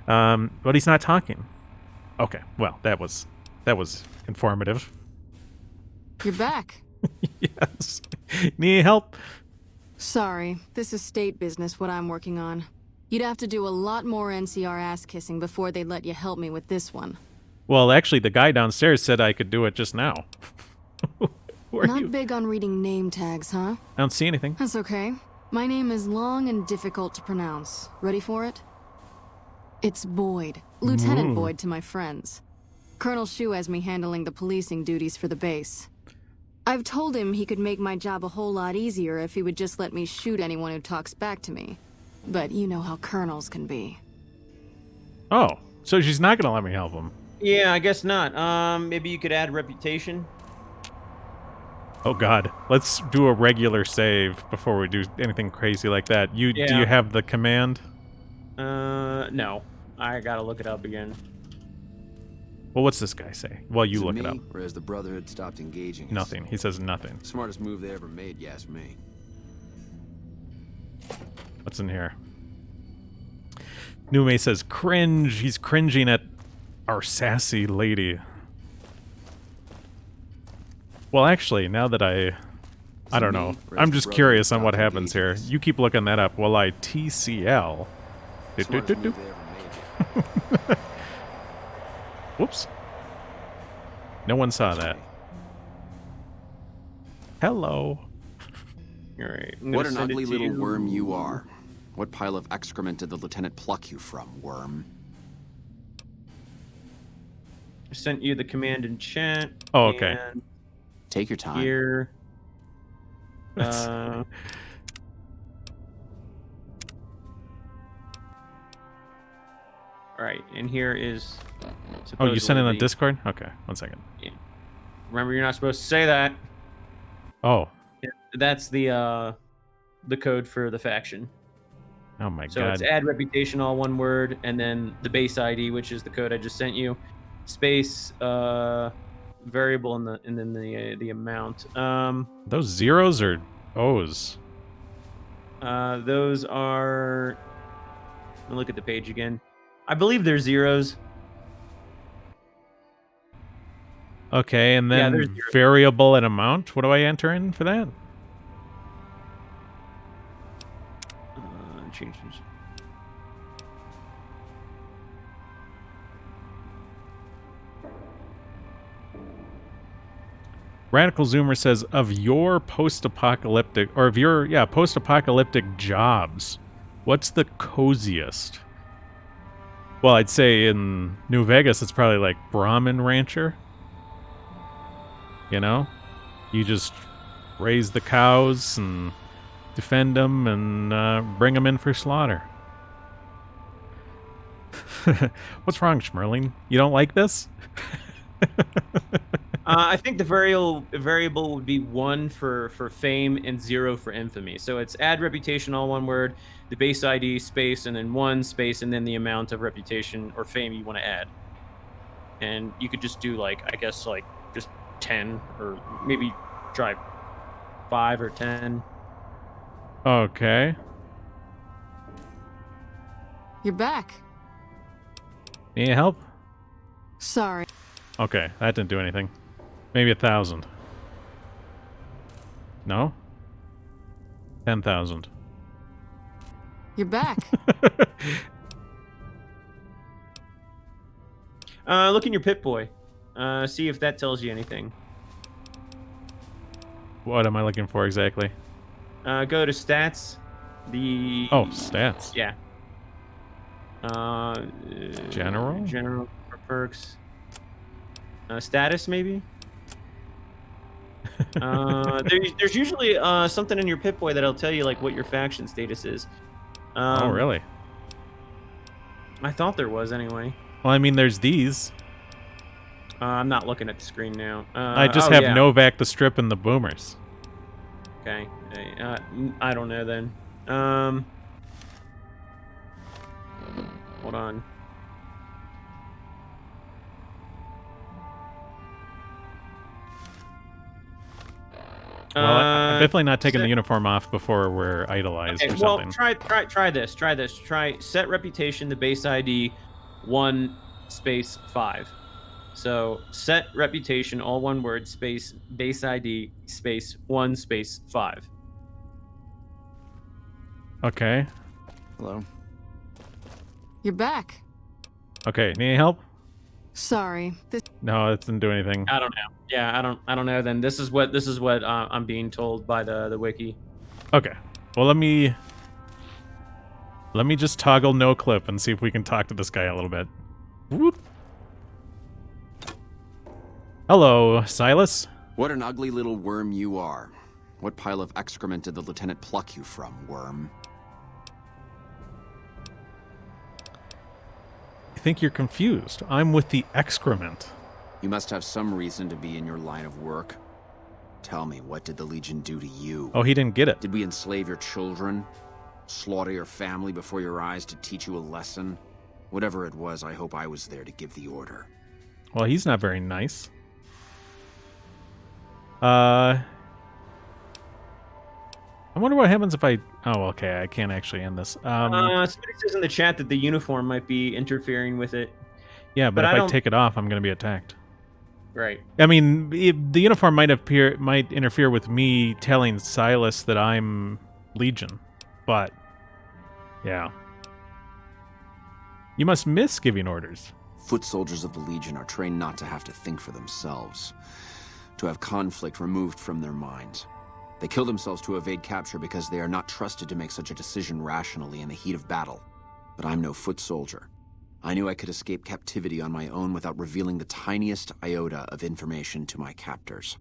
But he's not talking. Okay, well, that was informative. You're back. Yes. Need help? Sorry, this is state business, what I'm working on. You'd have to do a lot more NCR ass-kissing before they'd let you help me with this one. Well, actually, the guy downstairs said I could do it just now. Not big on reading name tags, huh? I don't see anything. That's okay. My name is long and difficult to pronounce. Ready for it? It's Boyd. Lieutenant Boyd to my friends. Colonel Shu has me handling the policing duties for the base. I've told him he could make my job a whole lot easier if he would just let me shoot anyone who talks back to me. But you know how colonels can be. Oh, so she's not gonna let me help him. Yeah, I guess not. Maybe you could add reputation. Oh God, let's do a regular save before we do anything crazy like that. Do you have the command? No. I gotta look it up again. Well, what's this guy say? Well, you look it up. Or has the Brotherhood stopped engaging us? Nothing. He says nothing. Smartest move they ever made, you ask me. What's in here? Nume says cringe. He's cringing at our sassy lady. Well, actually, now that I don't know. I'm just curious on what happens here. You keep looking that up while I TCL. Whoops. No one saw that. Hello. Alright. What an ugly little worm you are. What pile of excrement did the lieutenant pluck you from, worm? I sent you the command in chat. Oh, okay. And take your time. Here. Alright, and here is... Oh, you sent it on the- Discord? Okay, 1 second. Yeah. Remember, you're not supposed to say that. Oh. Yeah, that's the code for the faction. Oh my So god. it's add reputation, all one word, and then the base ID, which is the code I just sent you, space variable, and then the amount. Those zeros or O's? Those are. Let me look at the page again. I believe they're zeros. Okay, and Yeah, then there's zeros. variable and amount. What do I enter in for that? Change this. Radical Zoomer says, of your post-apocalyptic, or of your, post-apocalyptic jobs, what's the coziest? Well, I'd say in New Vegas, it's probably like Brahmin Rancher. You know? You just raise the cows and defend them and bring them in for slaughter. What's wrong, Schmerling? You don't like this? I think the variable would be 1 for fame and 0 for infamy. So it's add reputation, all one word, the base ID, space, and then 1 space, and then the amount of reputation or fame you want to add. And you could just do, like, I guess, like, just 10, or maybe try 5 or 10. Okay. You're back. Need help? Sorry. Okay, that didn't do anything. Maybe 1,000. No? 10,000. You're back. Look in your Pip-Boy. See if that tells you anything. What am I looking for exactly? Go to stats. Oh, stats. Yeah. General? General perks. Status, maybe? There's usually something in your Pip-Boy that'll tell you like what your faction status is. Oh, really? I thought there was anyway. Well, I mean, there's these. I'm not looking at the screen now. I just have Novak the Strip and the Boomers. Okay. I don't know then. Hold on. Well, I'm definitely not taking the uniform off before we're idolized or something. Well, try this. Try set reputation, the base ID, 1 space 5. So set reputation, all one word, space base ID, space 1 space 5. Okay. Hello. You're back. Okay, need any help? Sorry. No, it didn't do anything. I don't know. Yeah, I don't know. Then this is what I'm being told by the wiki. Okay. Well, let me just toggle no clip and see if we can talk to this guy a little bit. Whoop. Hello, Silas. What an ugly little worm you are. What pile of excrement did the lieutenant pluck you from, worm? I think you're confused. I'm with the excrement. You must have some reason to be in your line of work. Tell me, what did the Legion do to you? Oh, he didn't get it. Did we enslave your children? Slaughter your family before your eyes to teach you a lesson? Whatever it was, I hope I was there to give the order. Well, he's not very nice. I wonder what happens if I... Oh, okay, I can't actually end this. Somebody says in the chat that the uniform might be interfering with it. Yeah, but if I take it off, I'm going to be attacked. Right. I mean, the uniform might interfere with me telling Silas that I'm Legion, but yeah. You must miss giving orders. Foot soldiers of the Legion are trained not to have to think for themselves, to have conflict removed from their minds. They kill themselves to evade capture because they are not trusted to make such a decision rationally in the heat of battle. But I'm no foot soldier. I knew I could escape captivity on my own without revealing the tiniest iota of information to my captors.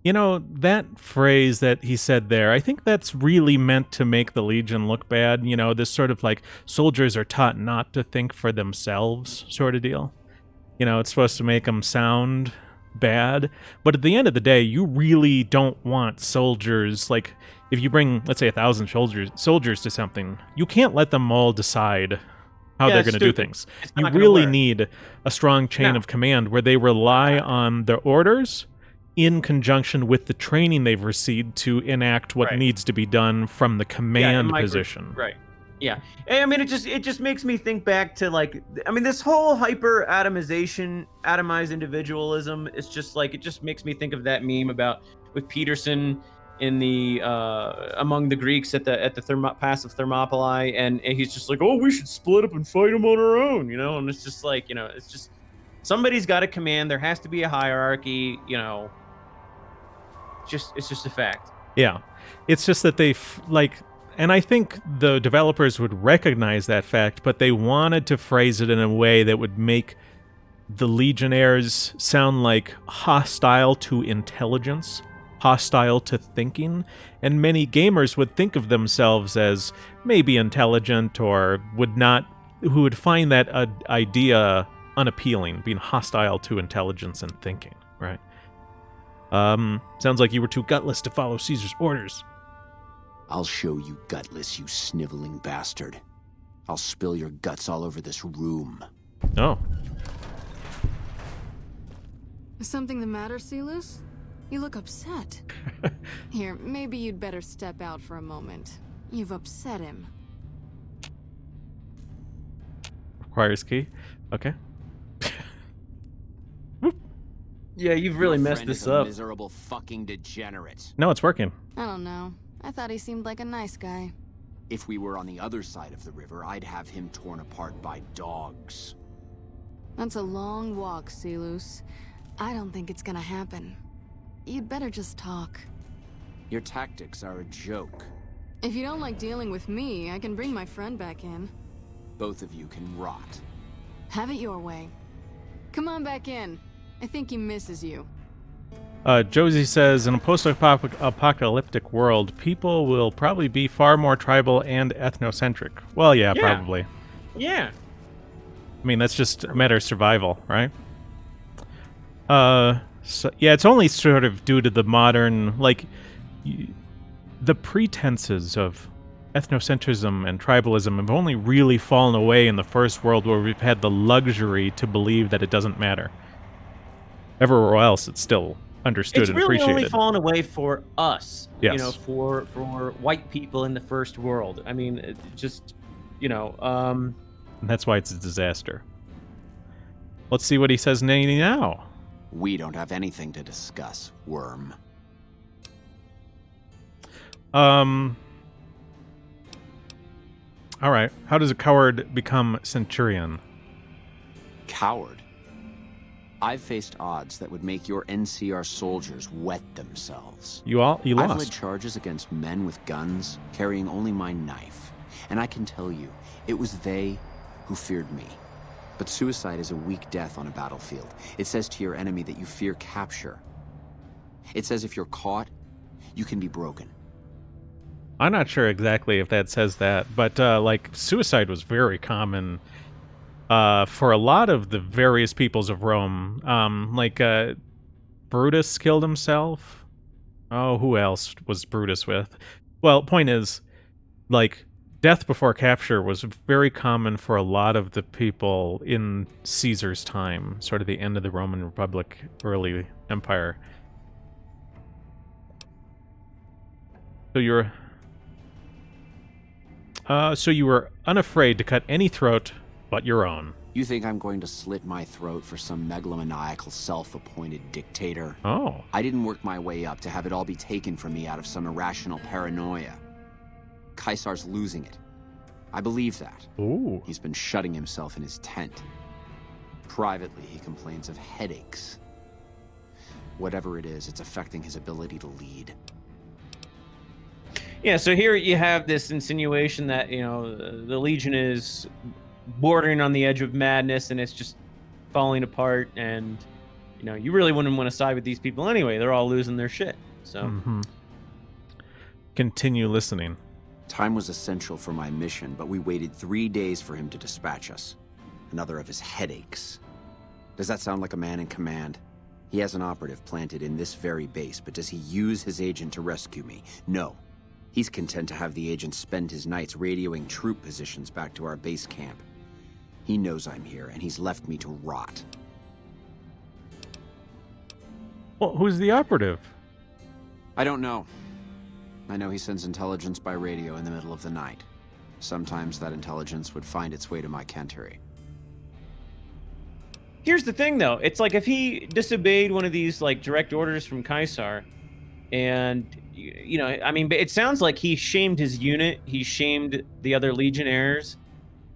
You know, that phrase that he said there, I think that's really meant to make the Legion look bad. You know, this sort of like soldiers are taught not to think for themselves sort of deal. You know, it's supposed to make them sound bad. But at the end of the day, you really don't want soldiers, like, if you bring, let's say, 1,000 soldiers to something, you can't let them all decide how they're going to do things. You really need a strong chain of command where they rely on their orders in conjunction with the training they've received to enact what needs to be done from the command position. Right. Yeah. I mean, it just makes me think back to, like, I mean, this whole atomized individualism, it's just like, it just makes me think of that meme about with Peterson in the among the Greeks at the pass of Thermopylae, and he's just like, oh, we should split up and fight them on our own, you know. And it's just like, you know, it's just somebody's got to command. There has to be a hierarchy, you know. It's just a fact. Yeah, it's just that they and I think the developers would recognize that fact, but they wanted to phrase it in a way that would make the Legionnaires sound like hostile to intelligence, hostile to thinking, and many gamers would think of themselves as maybe intelligent or who would find that idea unappealing, being hostile to intelligence and thinking, right? Sounds like you were too gutless to follow Caesar's orders. I'll show you gutless, you sniveling bastard. I'll spill your guts all over this room. Oh. Is something the matter, Xurious? You look upset. Here, maybe you'd better step out for a moment. You've upset him. Requires key. Okay. Yeah, you've really messed this up. Miserable fucking degenerate. No, it's working. I don't know. I thought he seemed like a nice guy. If we were on the other side of the river, I'd have him torn apart by dogs. That's a long walk, Xurious. I don't think it's gonna happen. You'd better just talk. Your tactics are a joke. If you don't like dealing with me, I can bring my friend back in. Both of you can rot. Have it your way. Come on back in. I think he misses you. Josie says, in a post-apocalyptic world, people will probably be far more tribal and ethnocentric. Well, yeah, probably. Yeah. I mean, that's just a matter of survival, right? So, yeah, it's only sort of due to the modern, like, the pretenses of ethnocentrism and tribalism have only really fallen away in the First World, where we've had the luxury to believe that it doesn't matter. Everywhere else, it's still understood and appreciated. It's really only fallen away for us, yes. You know, for white people in the First World. I mean, it just, you know... And that's why it's a disaster. Let's see what he says now. We don't have anything to discuss, worm. All right. How does a coward become centurion? Coward? I've faced odds that would make your NCR soldiers wet themselves. You lost. I've led charges against men with guns, carrying only my knife. And I can tell you, it was they who feared me. But suicide is a weak death on a battlefield. It says to your enemy that you fear capture. It says if you're caught, you can be broken. I'm not sure exactly if that says that, but like suicide was very common for a lot of the various peoples of Rome. Like Brutus killed himself. Oh, who else was Brutus with? Well, point is, like, death before capture was very common for a lot of the people in Caesar's time, sort of the end of the Roman Republic, early empire. So you were unafraid to cut any throat but your own. You think I'm going to slit my throat for some megalomaniacal self-appointed dictator? Oh. I didn't work my way up to have it all be taken from me out of some irrational paranoia. Caesar's losing it. I believe that. Ooh. He's been shutting himself in his tent. Privately, he complains of headaches. Whatever it is, it's affecting his ability to lead. Yeah, so here you have this insinuation that, you know, the Legion is bordering on the edge of madness and it's just falling apart, and, you know, you really wouldn't want to side with these people anyway. They're all losing their shit. So Continue listening. Time was essential for my mission, but we waited 3 days for him to dispatch us. Another of his headaches. Does that sound like a man in command? He has an operative planted in this very base, but does he use his agent to rescue me? No. He's content to have the agent spend his nights radioing troop positions back to our base camp. He knows I'm here, and he's left me to rot. Well, who's the operative? I don't know. I know he sends intelligence by radio in the middle of the night. Sometimes that intelligence would find its way to my Kentary. here's the thing, though. It's like if he disobeyed one of these like direct orders from Caesar, and you know, I mean, it sounds like he shamed his unit. He shamed the other legionnaires.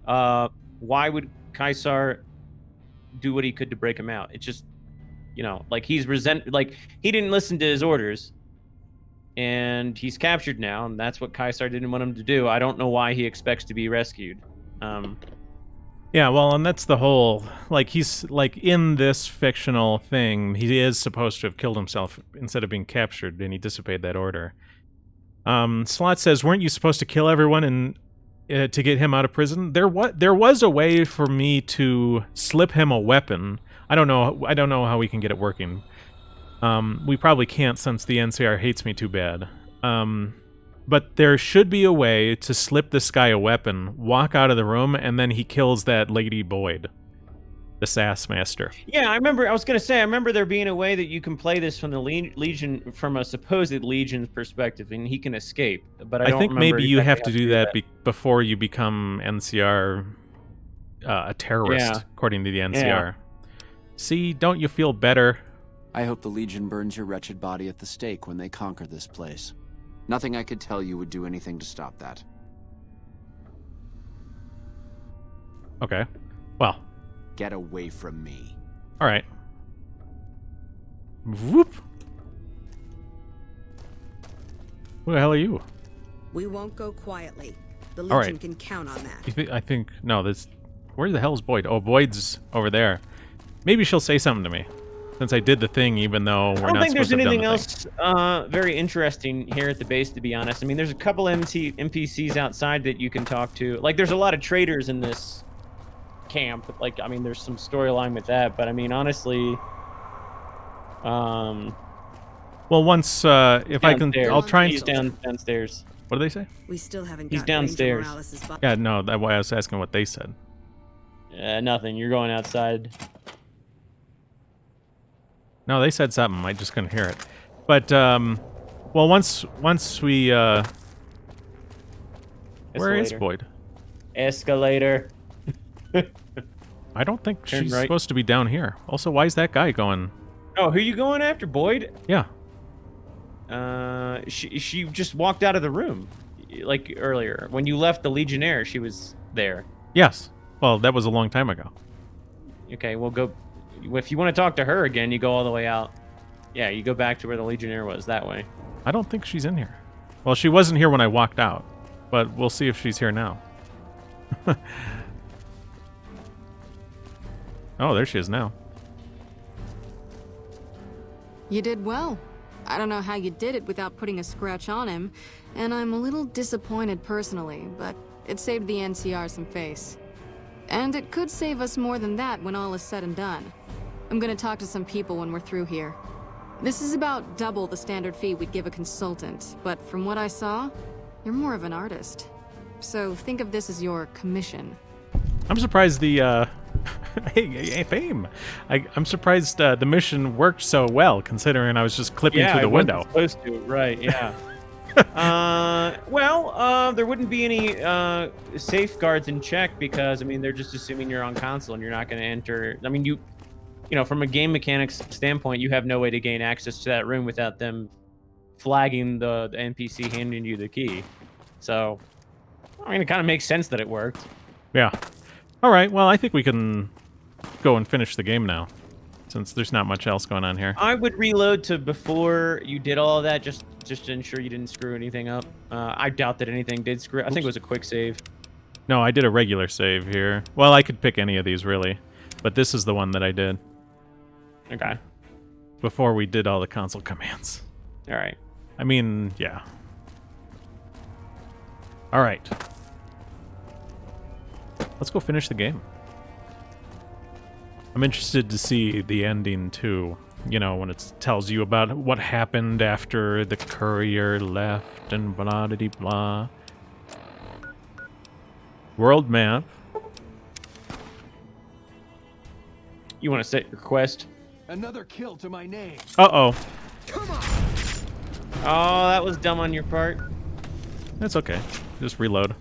Why would Caesar do what he could to break him out? It's just, you know, like he's like he didn't listen to his orders, and he's captured now, and that's what Caesar didn't want him to do. I don't know why he expects to be rescued. Yeah, well, and that's the whole, like, he's, like, in this fictional thing, he is supposed to have killed himself instead of being captured, and he disobeyed that order. Slot says, weren't you supposed to kill everyone and to get him out of prison? There was a way for me to slip him a weapon. I don't know how we can get it working. We probably can't, since the NCR hates me too bad. But there should be a way to slip this guy a weapon, walk out of the room, and then he kills that Lady Boyd, the SAS Master. Yeah, I remember there being a way that you can play this from the Legion, from a supposed Legion's perspective, and he can escape. But I think maybe you have to do that before you become NCR, a terrorist, according to the NCR. Yeah. See, don't you feel better? I hope the Legion burns your wretched body at the stake when they conquer this place. Nothing I could tell you would do anything to stop that. Okay. Well. Get away from me. All right. Whoop. Who the hell are you? We won't go quietly. The Legion can count on that. I think no. Where the hell is Boyd? Oh, Boyd's over there. Maybe she'll say something to me, since I did the thing, even though we're not supposed to have done the thing. I don't think there's anything else very interesting here at the base, to be honest. I mean, there's a couple NPCs outside that you can talk to. Like, there's a lot of traders in this camp. Like, I mean, there's some storyline with that, but I mean, honestly, well, once if I can, I'll try and. He's downstairs. What do they say? We still haven't. He's downstairs. Yeah, no, that's why I was asking what they said. Nothing. You're going outside. No, they said something. I just couldn't hear it. But, well, once we, where is Boyd? Escalator. I don't think she's supposed to be down here. Also, why is that guy going? Oh, who are you going after, Boyd? Yeah. She just walked out of the room, like, earlier. When you left the Legionnaire, she was there. Yes. Well, that was a long time ago. Okay, we'll go... If you want to talk to her again, you go all the way out. Yeah, you go back to where the Legionnaire was, that way. I don't think she's in here. Well, she wasn't here when I walked out, but we'll see if she's here now. Oh, there she is now. You did well. I don't know how you did it without putting a scratch on him, and I'm a little disappointed personally, but it saved the NCR some face. And it could save us more than that when all is said and done. I'm gonna talk to some people when we're through here. This is about double the standard fee we'd give a consultant, but from what I saw, you're more of an artist. So think of this as your commission. I'm surprised the, hey, fame. I'm surprised the mission worked so well, considering I was just clipping through the window. Supposed to, right, yeah. There wouldn't be any safeguards in check because, I mean, they're just assuming you're on console and you're not going to enter. I mean, you know, from a game mechanics standpoint, you have no way to gain access to that room without them flagging the NPC handing you the key. So, I mean, it kind of makes sense that it worked. Yeah. All right. Well, I think we can go and finish the game now, since there's not much else going on here. I would reload to before you did all of that, just to ensure you didn't screw anything up. I doubt that anything did screw. I think it was a quick save. No, I did a regular save here. Well, I could pick any of these, really. But this is the one that I did. Okay. Before we did all the console commands. All right. I mean, yeah. All right. Let's go finish the game. I'm interested to see the ending, too. You know, when it tells you about what happened after the courier left and blah-de-blah. World map. You want to set your quest? Another kill to my name. Uh-oh. Come on. Oh, that was dumb on your part. That's okay. Just reload.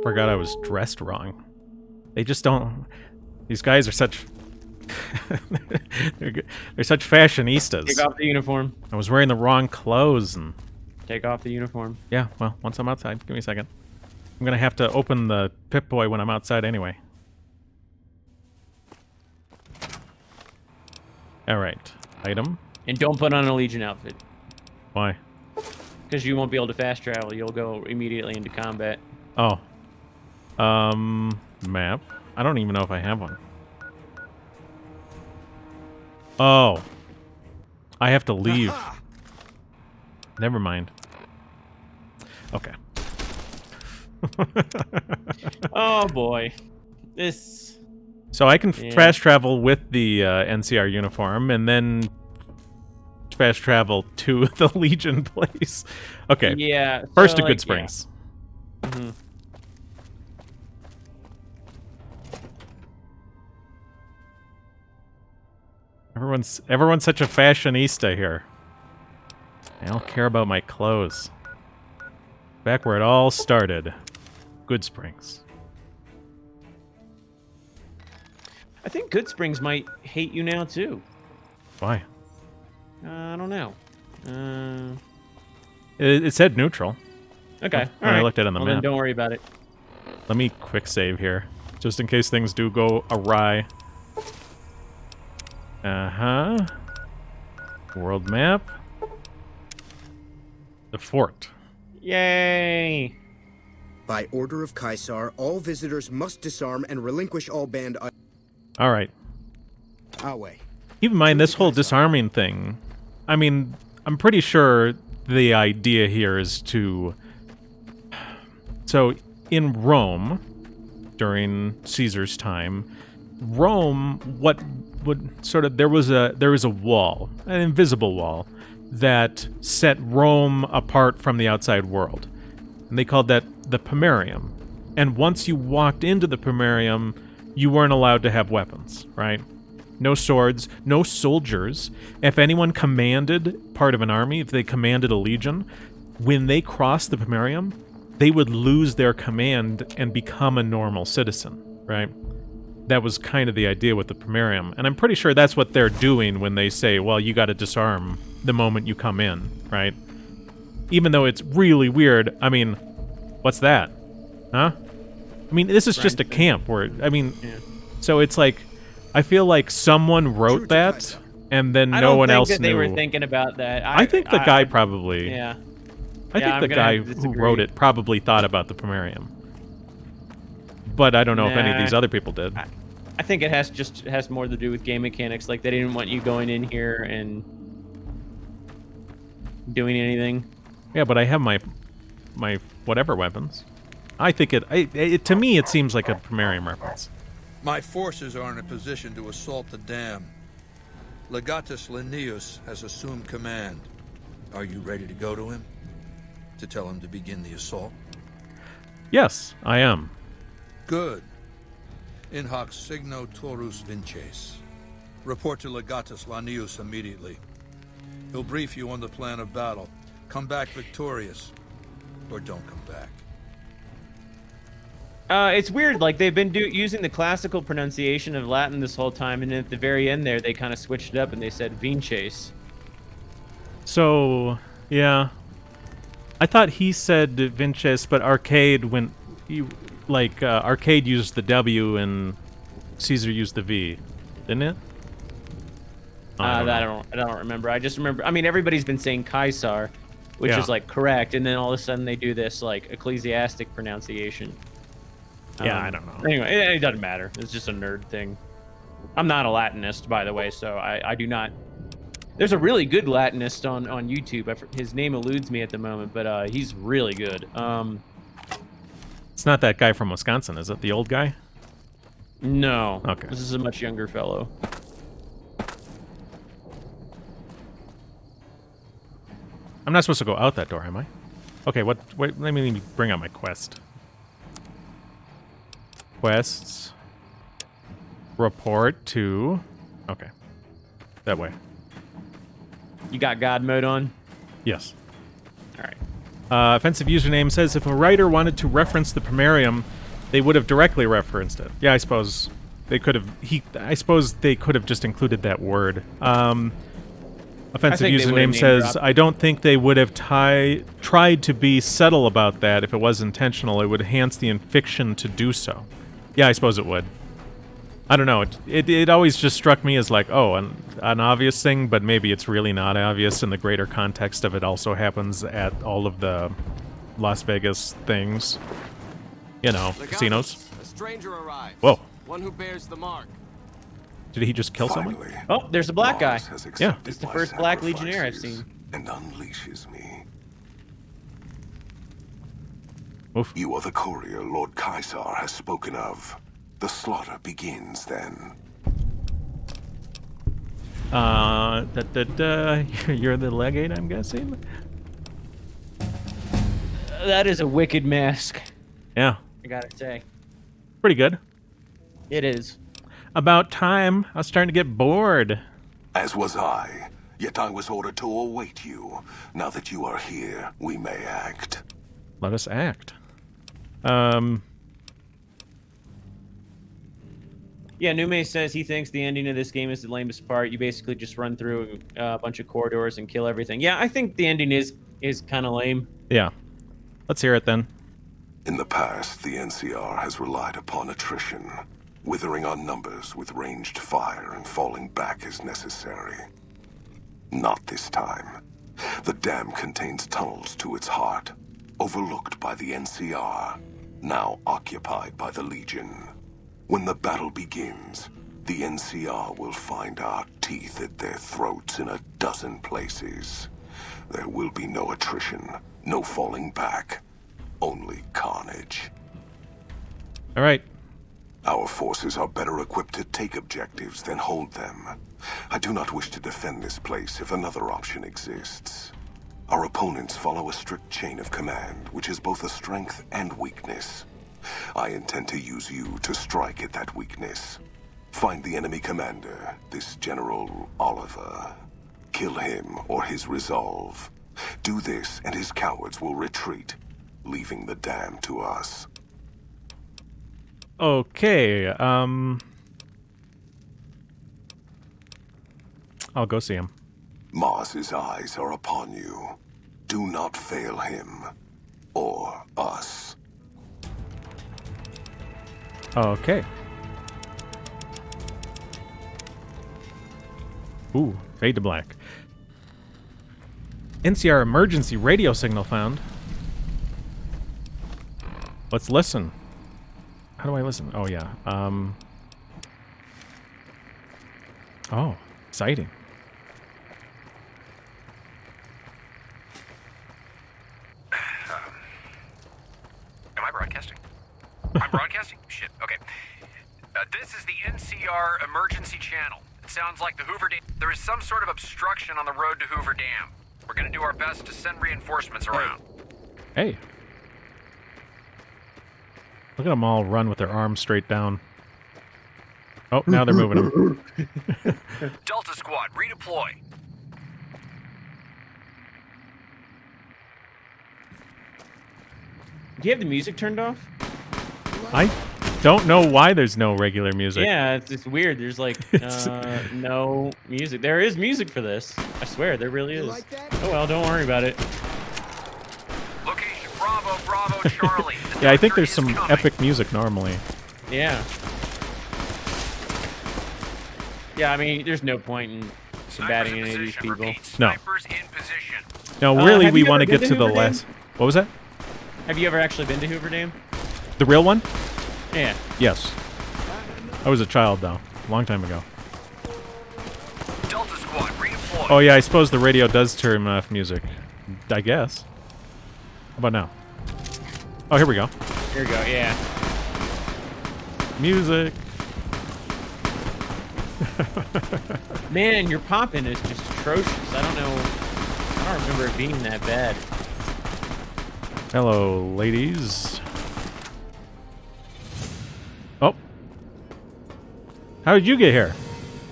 Forgot I was dressed wrong. They just don't... These guys are such... they're such fashionistas. Take off the uniform. I was wearing the wrong clothes and... Take off the uniform. Yeah, well, once I'm outside. Give me a second. I'm gonna have to open the Pip-Boy when I'm outside anyway. Alright. Item. And don't put on a Legion outfit. Why? Because you won't be able to fast travel. You'll go immediately into combat. Oh. Map. I don't even know if I have one. Oh. I have to leave. Never mind. Okay. Oh boy. This... So I can fast travel with the NCR uniform and then fast travel to the Legion place. Okay. Yeah. First so, to like, Good Springs. Yeah. Mm-hmm. Everyone's such a fashionista here. I don't care about my clothes. Back where it all started. Good Springs. I think Good Springs might hate you now, too. Why? I don't know. It said neutral. Okay. When I looked at it on the Well, map. then don't worry about it. Let me quick save here, just in case things do go awry. Uh-huh. World map. The fort. Yay! By order of Caesar, all visitors must disarm and relinquish all banned... All right. Away. Keep in mind, this whole disarming thing, I mean, I'm pretty sure the idea here is to... So, in Rome, during Caesar's time, Rome, what would sort of... There was a wall, an invisible wall, that set Rome apart from the outside world. And they called that the Pomerium. And once you walked into the Pomerium, you weren't allowed to have weapons, right? No swords, no soldiers. If anyone commanded part of an army, if they commanded a legion, when they crossed the Pomerium, they would lose their command and become a normal citizen, right? That was kind of the idea with the Pomerium. And I'm pretty sure that's what they're doing when they say, well, you got to disarm the moment you come in, right? Even though it's really weird. I mean, what's that? Huh? I mean, this is just a camp where, I mean, so it's like, I feel like someone wrote that, and then no one else knew. I don't think that they were thinking about that. I think the guy probably... Yeah. I think the guy who wrote it probably thought about the Pomerium. But I don't know if any of these other people did. I think it has more to do with game mechanics. Like, they didn't want you going in here and doing anything. Yeah, but I have my whatever weapons. I think it to me it seems like a Pomerium reference. My forces are in a position to assault the dam. Legatus Linnaeus has assumed command. Are you ready to go to him? To tell him to begin the assault? Yes, I am. Good. In hoc signo torus vinces. Report to Legatus Linnaeus immediately. He'll brief you on the plan of battle. Come back victorious, or don't come back. It's weird, like, they've been using the classical pronunciation of Latin this whole time, and at the very end there, they kind of switched it up and they said vinces. So, yeah. I thought he said vinces, but Arcade, when like Arcade used the W and Caesar used the V, didn't it? I don't remember. I just remember. I mean, everybody's been saying Caesar, which Yeah. is like correct, and then all of a sudden they do this like ecclesiastic pronunciation. Yeah, I don't know. Anyway, it doesn't matter. It's just a nerd thing. I'm not a Latinist, by the way, so I do not. There's a really good Latinist on YouTube. His name eludes me at the moment, but he's really good. It's not that guy from Wisconsin, is it? The old guy? No. Okay. This is a much younger fellow. I'm not supposed to go out that door, am I? Okay, wait, let me bring out my quest. Quests. Report to... Okay. That way. You got God mode on? Yes. All right. Offensive username says, if a writer wanted to reference the Primarium, they would have directly referenced it. Yeah, I suppose they could have... I suppose they could have just included that word. Offensive username says, I don't think they would have tried to be subtle about that if it was intentional. It would enhance the fiction to do so. Yeah, I suppose it would. I don't know. It always just struck me as like, oh, an obvious thing, but maybe it's really not obvious in the greater context of it also happens at all of the Las Vegas things. You know, casinos. A stranger arrives. Whoa. One who bears the mark. Did he just kill someone? Oh, there's a black guy. Yeah. It's the first black legionnaire I've seen. And unleashes me. Oof. You are the courier Lord Caesar has spoken of. The slaughter begins then. You're the legate, I'm guessing? That is a wicked mask. Yeah. I gotta say. Pretty good. It is. About time. I was starting to get bored. As was I. Yet I was ordered to await you. Now that you are here, we may act. Let us act. Yeah, Nume says he thinks the ending of this game is the lamest part. You basically just run through a bunch of corridors and kill everything. Yeah, I think the ending is kind of lame. Yeah. Let's hear it then. In the past, the NCR has relied upon attrition, withering our numbers with ranged fire and falling back as necessary. Not this time. The dam contains tunnels to its heart, overlooked by the NCR, now occupied by the Legion. When the battle begins, the NCR will find our teeth at their throats in a dozen places. There will be no attrition, no falling back, only carnage. All right. Our forces are better equipped to take objectives than hold them. I do not wish to defend this place if another option exists. Our opponents follow a strict chain of command, which is both a strength and weakness. I intend to use you to strike at that weakness. Find the enemy commander, this General Oliver. Kill him or his resolve. Do this and his cowards will retreat, leaving the dam to us. Okay, I'll go see him. Mars's eyes are upon you. Do not fail him. Or us. Okay. Ooh, fade to black. NCR emergency radio signal found. Let's listen. How do I listen? Oh, yeah. Oh, exciting. Am I broadcasting? I'm broadcasting? Shit, okay. This is the NCR emergency channel. It sounds like the Hoover Dam. There is some sort of obstruction on the road to Hoover Dam. We're gonna do our best to send reinforcements around. Hey. Look at them all run with their arms straight down. Oh, now they're moving them. Delta Squad, redeploy. Do you have the music turned off? I don't know why there's no regular music. Yeah, it's weird. There's like no music. There is music for this. I swear, there really is. Oh well, don't worry about it. Location Bravo, Bravo Charlie. Yeah, I think there's some epic music normally. Yeah. Yeah, I mean, there's no point in combating any of these people. No. No, really, have we you want to ever get been to to the Hoover last. What was that? Have you ever actually been to Hoover Dam? The real one? Yeah. Yes. I was a child, though. A long time ago. Delta Squad, redeploy. Oh, yeah, I suppose the radio does turn off music. I guess. How about now? Oh, here we go. Here we go, yeah. Music. Man, your popping is just atrocious. I don't remember it being that bad. Hello, ladies. Oh. How did you get here?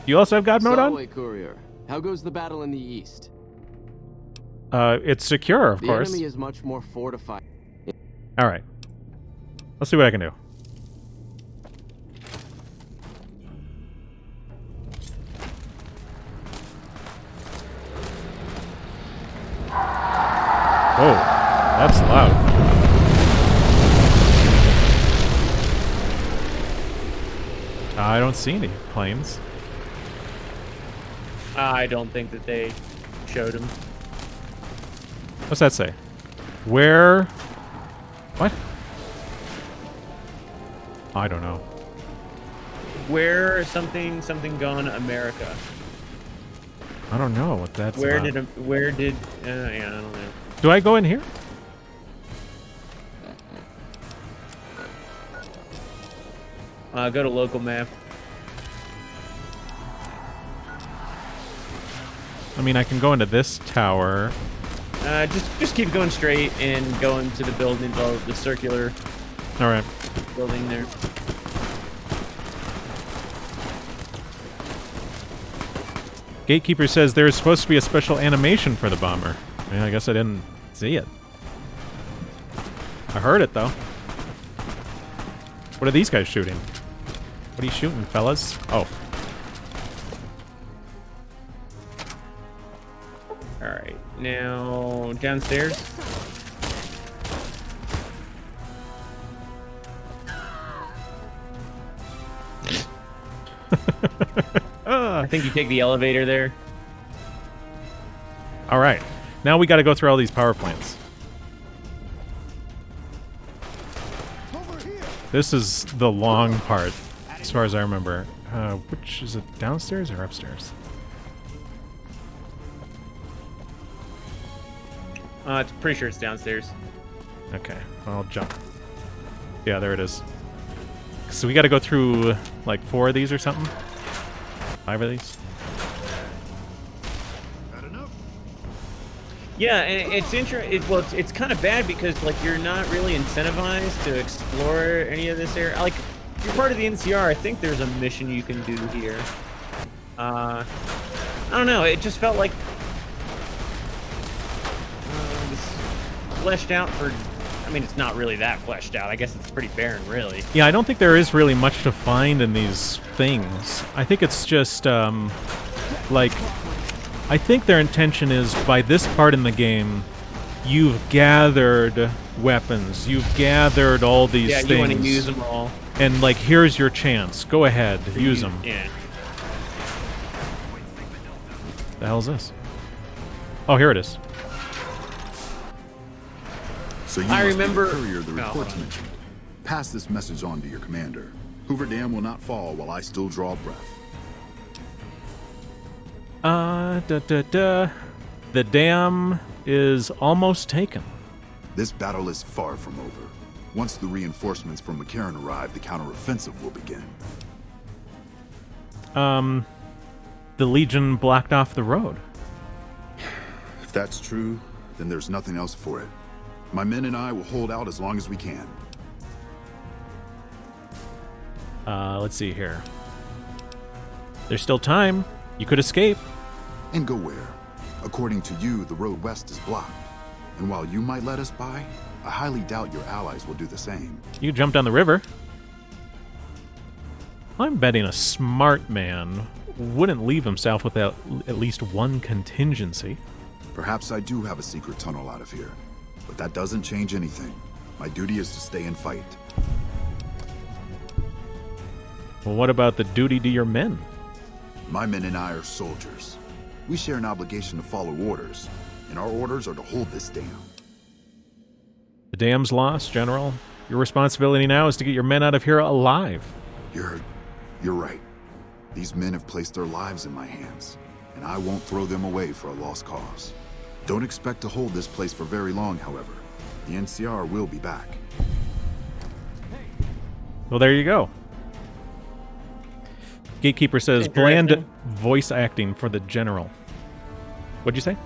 You also have God mode on? Subway courier. How goes the battle in the east? It's secure, of course. The enemy is much more fortified. Alright. Let's see what I can do. Whoa, that's loud. I don't see any planes. I don't think that they showed him. What's that say? Where? What? I don't know. Where something gone America? I don't know what that's about. Yeah, I don't know. Do I go in here? Go to local map. I mean, I can go into this tower. Just keep going straight and go into the building, the circular. All right. Building there. Gatekeeper says there's supposed to be a special animation for the bomber. Yeah, I guess I didn't see it. I heard it, though. What are these guys shooting? What are you shooting, fellas? Oh. Alright, now downstairs. I think you take the elevator there. Alright. Now we gotta go through all these power plants. This is the long part, as far as I remember. Which is it, downstairs or upstairs? It's pretty sure it's downstairs. Okay, I'll jump. Yeah, there it is. So we gotta go through, like, 4 of these or something? 5 of these? Yeah, and it's it's kind of bad because like you're not really incentivized to explore any of this area. Like, if you're part of the NCR, I think there's a mission you can do here. I don't know. It just felt like this fleshed out for. I mean, it's not really that fleshed out. I guess it's pretty barren, really. Yeah, I don't think there is really much to find in these things. I think it's just like. I think their intention is, by this part in the game, you've gathered weapons, you've gathered all these things. Yeah, you want to use them all. And, like, here's your chance. Go ahead, use them. Yeah. The hell is this? Oh, here it is. So you I must remember. be the courier the reports mentioned. Pass this message on to your commander. Hoover Dam will not fall while I still draw breath. The dam is almost taken. This battle is far from over. Once the reinforcements from McCarran arrive, the counteroffensive will begin. The Legion blocked off the road. If that's true, then there's nothing else for it. My men and I will hold out as long as we can. Let's see here. There's still time. You could escape. And go where? According to you, the road west is blocked. And while you might let us by, I highly doubt your allies will do the same. You jump down the river. I'm betting a smart man wouldn't leave himself without at least one contingency. Perhaps I do have a secret tunnel out of here, but that doesn't change anything. My duty is to stay and fight. Well, what about the duty to your men? My men and I are soldiers. We share an obligation to follow orders, and our orders are to hold this dam. The dam's lost, General. Your responsibility now is to get your men out of here alive. You're right. These men have placed their lives in my hands, and I won't throw them away for a lost cause. Don't expect to hold this place for very long, however. The NCR will be back. Well, there you go. Gatekeeper says, bland voice acting for the General. What'd you say?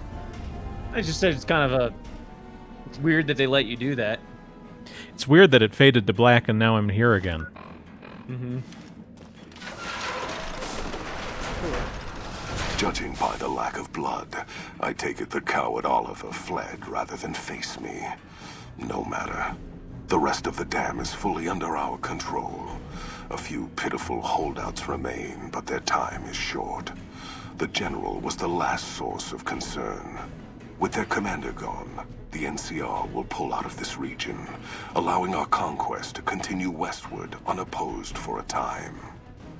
I just said it's kind of it's weird that they let you do that. It's weird that it faded to black and now I'm here again. Mm-hmm. Judging by the lack of blood, I take it the coward Oliver fled rather than face me. No matter. The rest of the dam is fully under our control. A few pitiful holdouts remain, but their time is short. The General was the last source of concern. With their commander gone, the NCR will pull out of this region, allowing our conquest to continue westward unopposed for a time.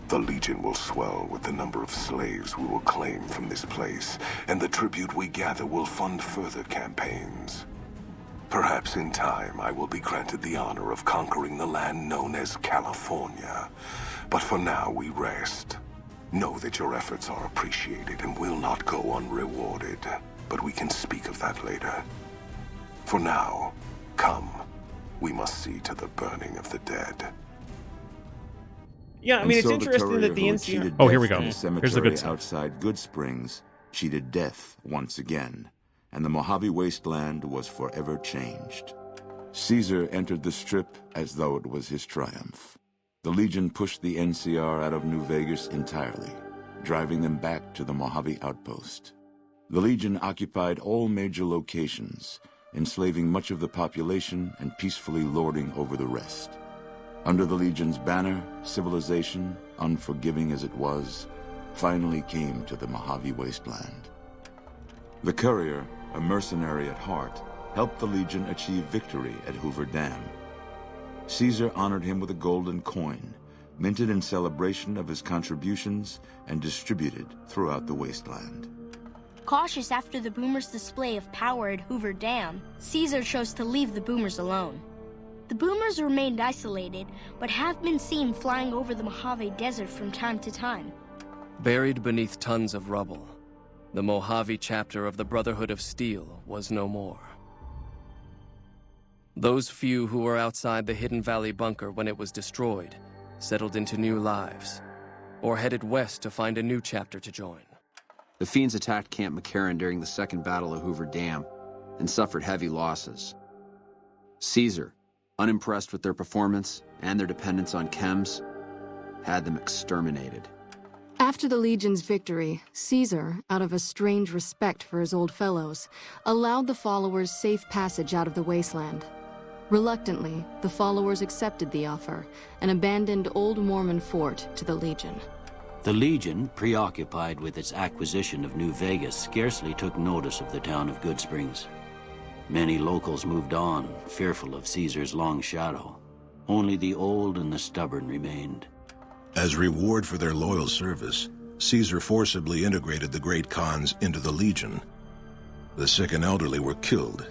The Legion will swell with the number of slaves we will claim from this place, and the tribute we gather will fund further campaigns. Perhaps in time I will be granted the honor of conquering the land known as California. But for now we rest. Know that your efforts are appreciated and will not go unrewarded. But we can speak of that later. For now, come. We must see to the burning of the dead. Yeah, I mean, it's interesting that the NCR... Oh, here we go. The Here's the good stuff. Outside Good Springs cheated death once again, and the Mojave Wasteland was forever changed. Caesar entered the Strip as though it was his triumph. The Legion pushed the NCR out of New Vegas entirely, driving them back to the Mojave Outpost. The Legion occupied all major locations, enslaving much of the population and peacefully lording over the rest. Under the Legion's banner, civilization, unforgiving as it was, finally came to the Mojave Wasteland. The Courier, a mercenary at heart, helped the Legion achieve victory at Hoover Dam. Caesar honored him with a golden coin, minted in celebration of his contributions and distributed throughout the wasteland. Cautious after the Boomers' display of power at Hoover Dam, Caesar chose to leave the Boomers alone. The Boomers remained isolated, but have been seen flying over the Mojave Desert from time to time. Buried beneath tons of rubble, the Mojave chapter of the Brotherhood of Steel was no more. Those few who were outside the Hidden Valley bunker when it was destroyed settled into new lives, or headed west to find a new chapter to join. The Fiends attacked Camp McCarran during the Second Battle of Hoover Dam and suffered heavy losses. Caesar, unimpressed with their performance and their dependence on chems, had them exterminated. After the Legion's victory, Caesar, out of a strange respect for his old fellows, allowed the followers safe passage out of the wasteland. Reluctantly, the followers accepted the offer and abandoned Old Mormon Fort to the Legion. The Legion, preoccupied with its acquisition of New Vegas, scarcely took notice of the town of Good Springs. Many locals moved on, fearful of Caesar's long shadow. Only the old and the stubborn remained. As reward for their loyal service, Caesar forcibly integrated the great Khans into the Legion. The sick and elderly were killed.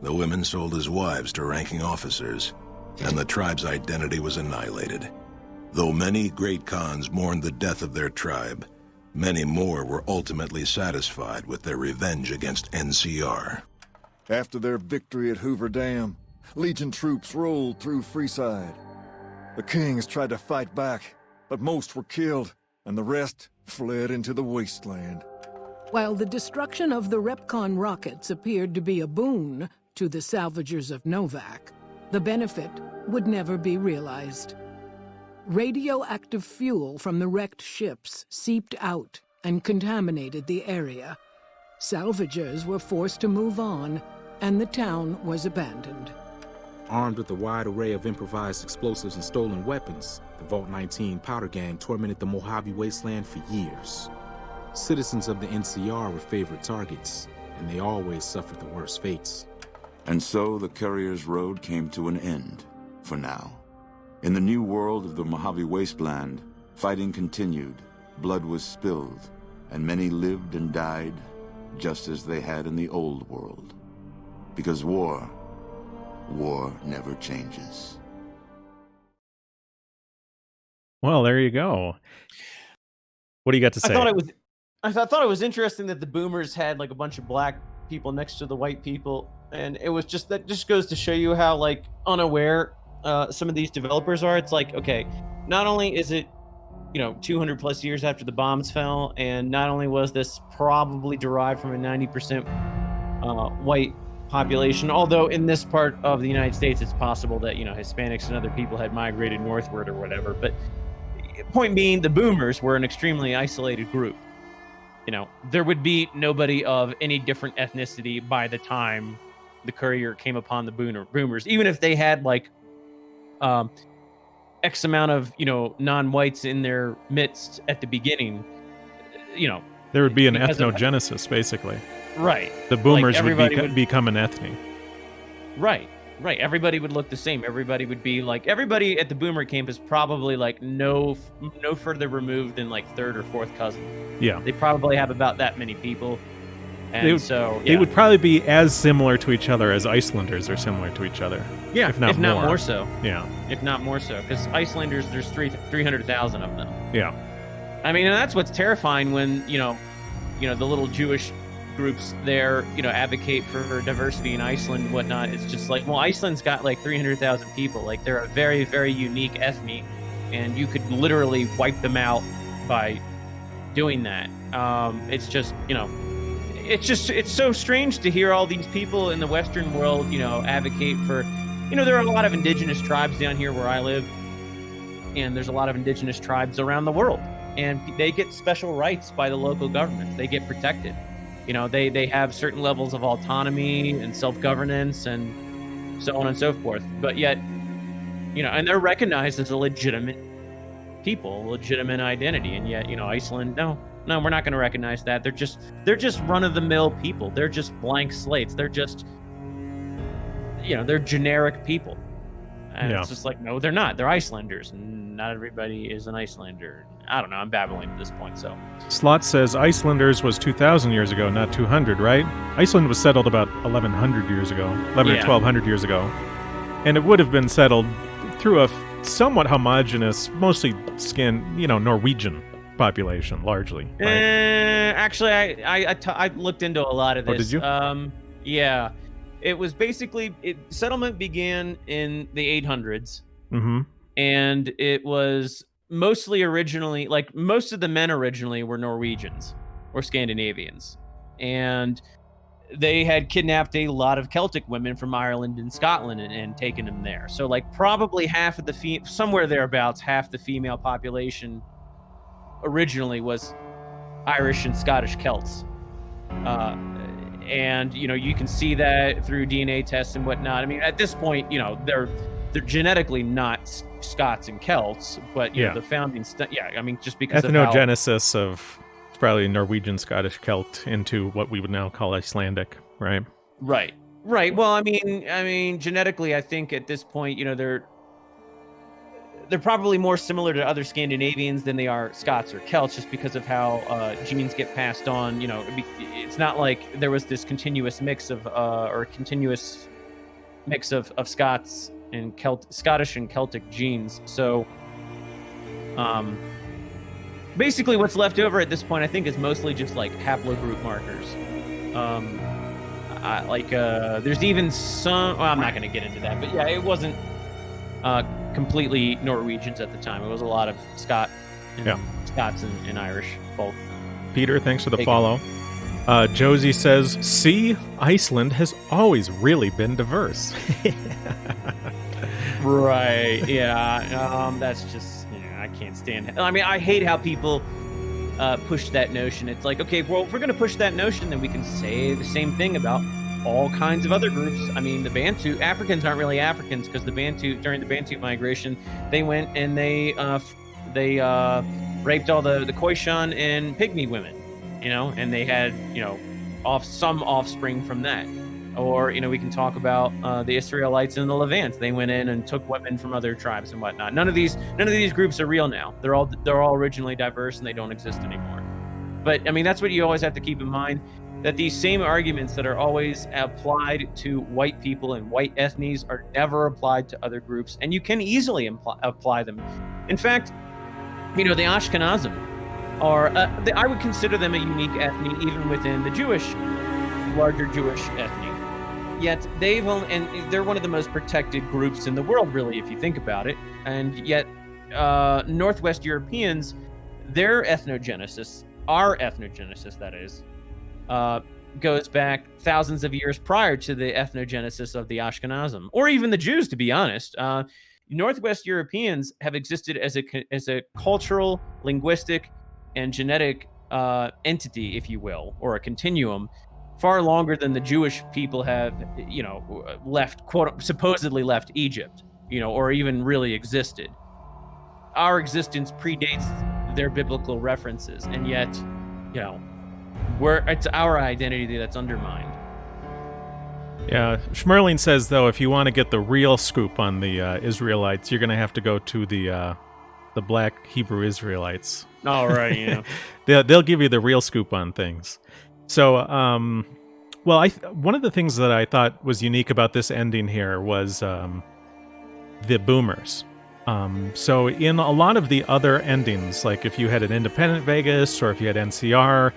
The women sold as wives to ranking officers, and the tribe's identity was annihilated. Though many great Khans mourned the death of their tribe, many more were ultimately satisfied with their revenge against NCR. After their victory at Hoover Dam, Legion troops rolled through Freeside. The Kings tried to fight back, but most were killed, and the rest fled into the wasteland. While the destruction of the Repcon rockets appeared to be a boon to the salvagers of Novak, the benefit would never be realized. Radioactive fuel from the wrecked ships seeped out and contaminated the area. Salvagers were forced to move on, and the town was abandoned. Armed with a wide array of improvised explosives and stolen weapons, the Vault 19 powder gang tormented the Mojave Wasteland for years. Citizens of the NCR were favorite targets, and they always suffered the worst fates. And so the Courier's Road came to an end, for now. In the new world of the Mojave Wasteland, fighting continued, blood was spilled, and many lived and died just as they had in the old world. Because war never changes. Well, there you go. What do you got to say? I thought it was interesting that the boomers had like a bunch of black people next to the white people, and it was just that just goes to show you how like unaware some of these developers are. It's like, okay, not only is it 200 plus years after the bombs fell, and not only was this probably derived from a 90% white population, although in this part of the United States it's possible that Hispanics and other people had migrated northward or whatever, but point being, the boomers were an extremely isolated group. There would be nobody of any different ethnicity by the time the courier came upon the boomers, even if they had like X amount of non-whites in their midst at the beginning. There would be an ethnogenesis, basically. Right. The boomers would become an ethne. Right. Everybody would look the same. Everybody would be like, everybody at the boomer camp is probably like no further removed than like third or fourth cousin. Yeah. They probably have about that many people. And they would probably be as similar to each other as Icelanders are similar to each other. Yeah, if not more so. Yeah. If not more so. Because Icelanders, there's 300,000 of them. Yeah. I mean, and that's what's terrifying when, the little Jewish groups there, advocate for diversity in Iceland and whatnot. It's just like, well, Iceland's got like 300,000 people. Like, they're a very, very unique ethne, and you could literally wipe them out by doing that. It's just, it's so strange to hear all these people in the Western world, advocate for, there are a lot of indigenous tribes down here where I live, and there's a lot of indigenous tribes around the world, and they get special rights by the local governments. They get protected. They have certain levels of autonomy and self-governance and so on and so forth. But yet, and they're recognized as a legitimate people, legitimate identity. And yet, Iceland, no, we're not going to recognize that. They're just run-of-the-mill people. They're just blank slates. They're just, they're generic people. And it's just like, no, they're not. They're Icelanders, and not everybody is an Icelander. I don't know. I'm babbling at this point, so. Slot says Icelanders was 2,000 years ago, not 200, right? Iceland was settled about 1,100 years ago, 11 or 1,200 years ago. And it would have been settled through a somewhat homogenous, mostly Norwegian population, largely. Right? Actually, I looked into a lot of this. Oh, did you? Yeah. It was basically, settlement began in the 800s. Mm-hmm. And it was mostly originally, like most of the men originally were Norwegians or Scandinavians. And they had kidnapped a lot of Celtic women from Ireland and Scotland and taken them there. So like probably half of the, somewhere thereabouts, half the female population originally was Irish and Scottish Celts. And, you can see that through DNA tests and whatnot. I mean, at this point, they're genetically not Scots and Celts, but, the founding, I mean, just because ethnogenesis of probably Norwegian, Scottish, Celt into what we would now call Icelandic, right? Right. Well, I mean, genetically, I think at this point, they're probably more similar to other Scandinavians than they are Scots or Celts, just because of how genes get passed on. It's not like there was this continuous mix of Scots and Scottish and Celtic genes. So, basically, what's left over at this point, I think, is mostly just like haplogroup markers. There's even some. Well, I'm not going to get into that, but yeah, it wasn't completely Norwegians at the time. It was a lot of Scots and Irish folk. Peter, thanks for the follow. Josie says, "See, Iceland has always really been diverse." Right. Yeah. That's just, I can't stand it. I mean, I hate how people push that notion. It's like, okay, well, if we're going to push that notion, then we can say the same thing about all kinds of other groups. I mean, the Bantu, Africans aren't really Africans, because during the Bantu migration, they went and they raped all the Khoisan and Pygmy women, and they had, some offspring from that. Or, we can talk about the Israelites in the Levant. They went in and took women from other tribes and whatnot. None of these groups are real now. They're all originally diverse and they don't exist anymore. But that's what you always have to keep in mind, that these same arguments that are always applied to white people and white ethnies are never applied to other groups, and you can easily apply them. In fact, the Ashkenazim are, I would consider them a unique ethne even within the larger Jewish ethne. Yet they're one of the most protected groups in the world, really, if you think about it. And yet, Northwest Europeans, their ethnogenesis, our ethnogenesis, that is, goes back thousands of years prior to the ethnogenesis of the Ashkenazim, or even the Jews, to be honest. Northwest Europeans have existed as a cultural, linguistic, and genetic entity, if you will, or a continuum, far longer than the Jewish people have, left, supposedly left Egypt, or even really existed. Our existence predates their biblical references, and yet, it's our identity that's undermined. Yeah, Schmerling says, though, if you want to get the real scoop on the Israelites, you're going to have to go to the Black Hebrew Israelites. Oh, right, yeah. They'll give you the real scoop on things. So, one of the things that I thought was unique about this ending here was the boomers. So in a lot of the other endings, like if you had an independent Vegas or if you had NCR,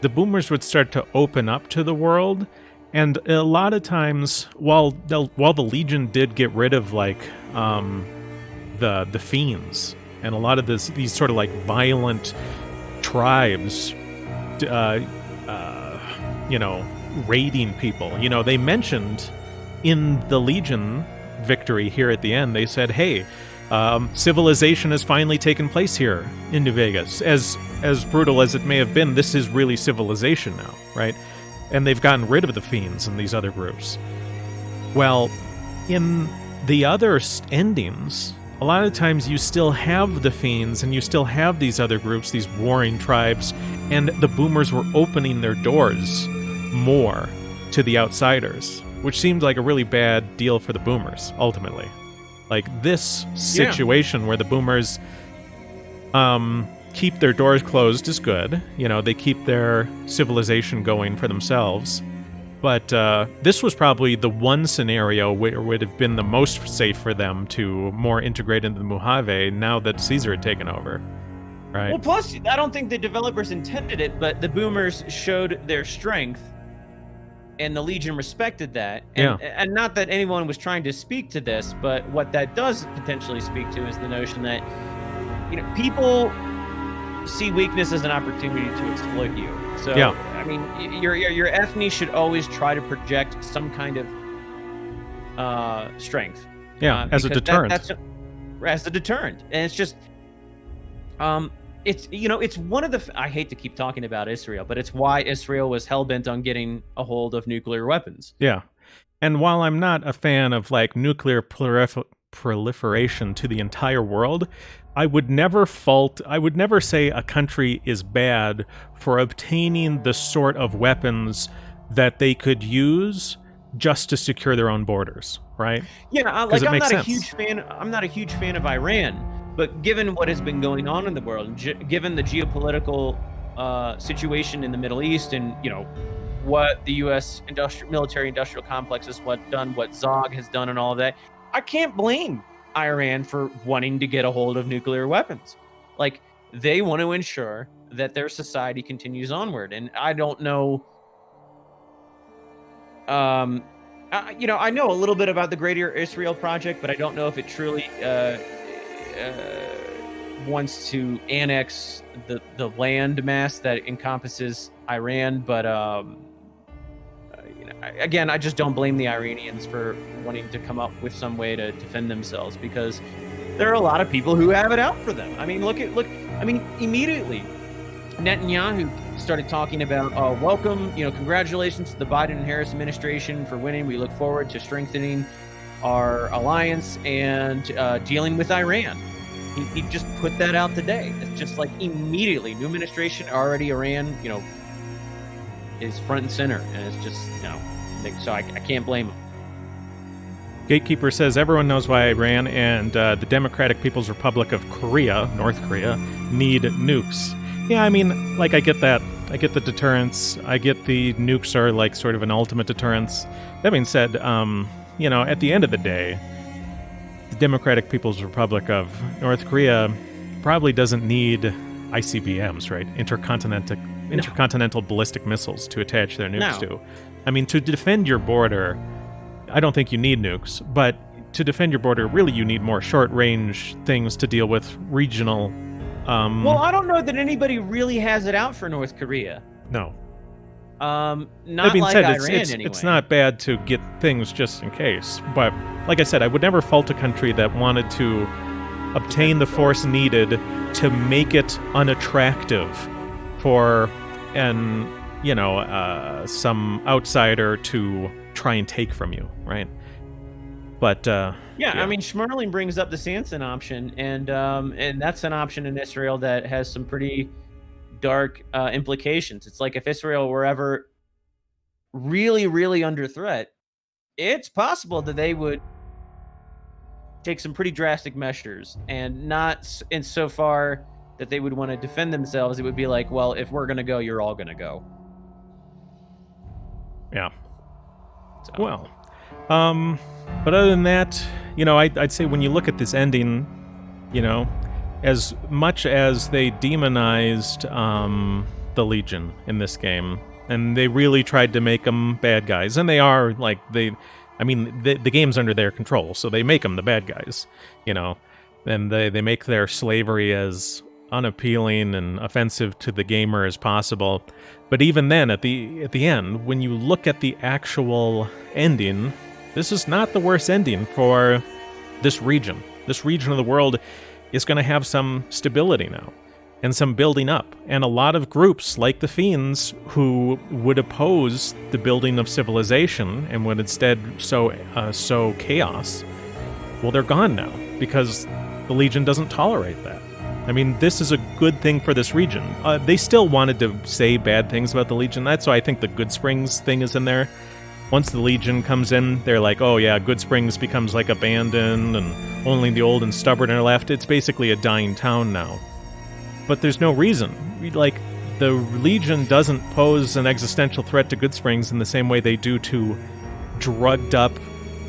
the boomers would start to open up to the world. And a lot of times, while the Legion did get rid of the fiends and a lot of these sort of violent tribes, raiding people. They mentioned in the Legion victory here at the end, they said, hey, civilization has finally taken place here in New Vegas. As brutal as it may have been, this is really civilization now, right? And they've gotten rid of the fiends in these other groups. Well, in the other endings, a lot of times you still have the fiends and you still have these other groups, these warring tribes, and the boomers were opening their doors more to the outsiders, which seemed like a really bad deal for the boomers, ultimately. This situation where the boomers keep their doors closed is good. They keep their civilization going for themselves. But this was probably the one scenario where it would have been the most safe for them to more integrate into the Mojave now that Caesar had taken over. Right. Well, plus, I don't think the developers intended it, but the boomers showed their strength, and the Legion respected that. And not that anyone was trying to speak to this, but what that does potentially speak to is the notion that, people see weakness as an opportunity to exploit you. So, your ethne should always try to project some kind of strength. Yeah, as a deterrent. As a deterrent. And it's just... it's one of the... I hate to keep talking about Israel, but it's why Israel was hell-bent on getting a hold of nuclear weapons. Yeah. And while I'm not a fan of nuclear proliferation to the entire world, I would never say a country is bad for obtaining the sort of weapons that they could use just to secure their own borders, right? Yeah, I'm not a huge fan of Iran. But given what has been going on in the world, given the geopolitical situation in the Middle East, and what the U.S. military-industrial complex has done, what Zog has done, and all of that, I can't blame Iran for wanting to get a hold of nuclear weapons. They want to ensure that their society continues onward, and I don't know. I know a little bit about the Greater Israel Project, but I don't know if it truly. Wants to annex the land mass that encompasses Iran, but again, I just don't blame the Iranians for wanting to come up with some way to defend themselves, because there are a lot of people who have it out for them. Immediately Netanyahu started talking about welcome, congratulations to the Biden and Harris administration for winning. We look forward to strengthening our alliance and dealing with Iran. He just put that out today. It's just immediately, new administration, already Iran, is front and center, and it's just, So I can't blame them. Gatekeeper says everyone knows why Iran and the Democratic People's Republic of Korea, North Korea, need nukes. Yeah, I mean, like, I get that. I get the deterrence. I get the nukes are like sort of an ultimate deterrence. That being said, you know, at the end of the day, the Democratic People's Republic of North Korea probably doesn't need ICBMs, right? Intercontinental ballistic missiles to attach their nukes to. I mean, to defend your border, I don't think you need nukes, but to defend your border, really you need more short-range things to deal with regional... well, I don't know that anybody really has it out for North Korea. No. Not that being like said, Iran, anyway. It's not bad to get things just in case. But, like I said, I would never fault a country that wanted to obtain the force needed to make it unattractive for some outsider to try and take from you, right? But yeah, I mean, Schmerling brings up the Sanson option, and that's an option in Israel that has some pretty dark implications. It's like if Israel were ever really, really under threat, it's possible that they would take some pretty drastic measures, and not insofar that they would want to defend themselves. It would be like, well, if we're going to go, you're all going to go. Yeah. So. Well, but other than that, you know, I'd say when you look at this ending, you know, as much as they demonized the Legion in this game, and they really tried to make them bad guys, and they are, like, the game's under their control, so they make them the bad guys, you know, and they make their slavery as unappealing and offensive to the gamer as possible. But even then, at the end, when you look at the actual ending, this is not the worst ending for this region. This region of the world is going to have some stability now, and some building up. And a lot of groups, like the Fiends, who would oppose the building of civilization and would instead sow chaos, well, they're gone now, because the Legion doesn't tolerate that. I mean, this is a good thing for this region. They still wanted to say bad things about the Legion. That's why I think the Good Springs thing is in there. Once the Legion comes in, they're like, oh yeah, Good Springs becomes like abandoned, and only the old and stubborn are left. It's basically a dying town now. But there's no reason. Like, the Legion doesn't pose an existential threat to Good Springs in the same way they do to drugged up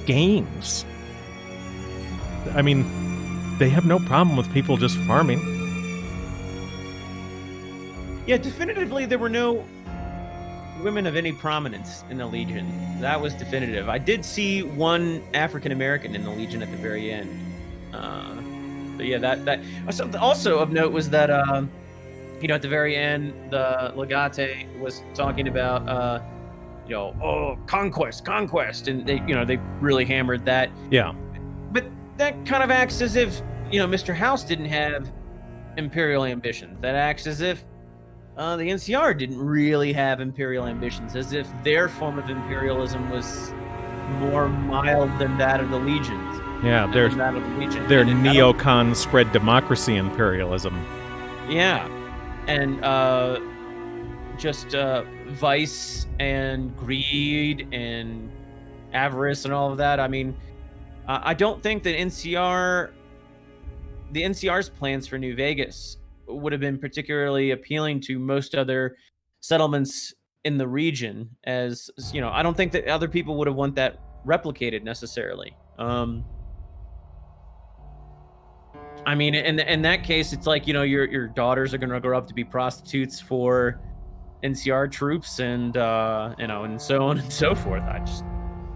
gangs. I mean, they have no problem with people just farming. Yeah, definitively there were no women of any prominence in the Legion. That was definitive. I did see one African American in the Legion at the very end. But yeah, that something also of note was that you know, at the very end, the Legate was talking about conquest, and they really hammered that. Yeah. But that kind of acts as if, you know, Mr. House didn't have imperial ambitions. That acts as if the NCR didn't really have imperial ambitions, as if their form of imperialism was more mild than that of the Legions. Yeah, their neocon spread democracy imperialism. Yeah, and just vice and greed and avarice and all of that. I mean, I don't think that the NCR's plans for New Vegas would have been particularly appealing to most other settlements in the region. As you know, I don't think that other people would have want that replicated necessarily. I mean, in that case, it's like, you know, your daughters are going to grow up to be prostitutes for NCR troops, and and so on and so forth. I just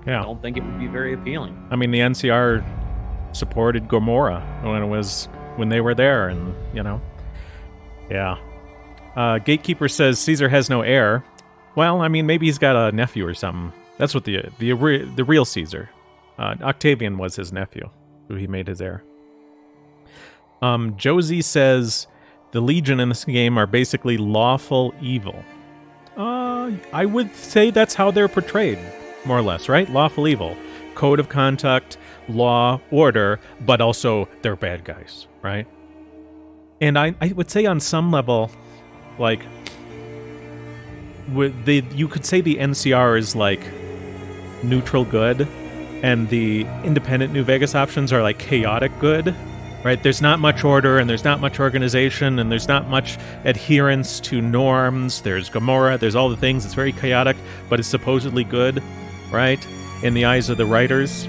don't think it would be very appealing. I mean, the NCR supported Gomorrah when they were there, and Gatekeeper says Caesar has no heir. Well, I mean, maybe he's got a nephew or something. That's what the real Caesar. Octavian was his nephew, who he made his heir. Josie says the Legion in this game are basically lawful evil. I would say that's how they're portrayed, more or less, right? Lawful evil. Code of conduct, law, order, but also they're bad guys, right? And I would say on some level, like, you could say the NCR is like neutral good, and the independent New Vegas options are like chaotic good, right? There's not much order, and there's not much organization, and there's not much adherence to norms. There's Gamora, there's all the things. It's very chaotic, but it's supposedly good, right? In the eyes of the writers.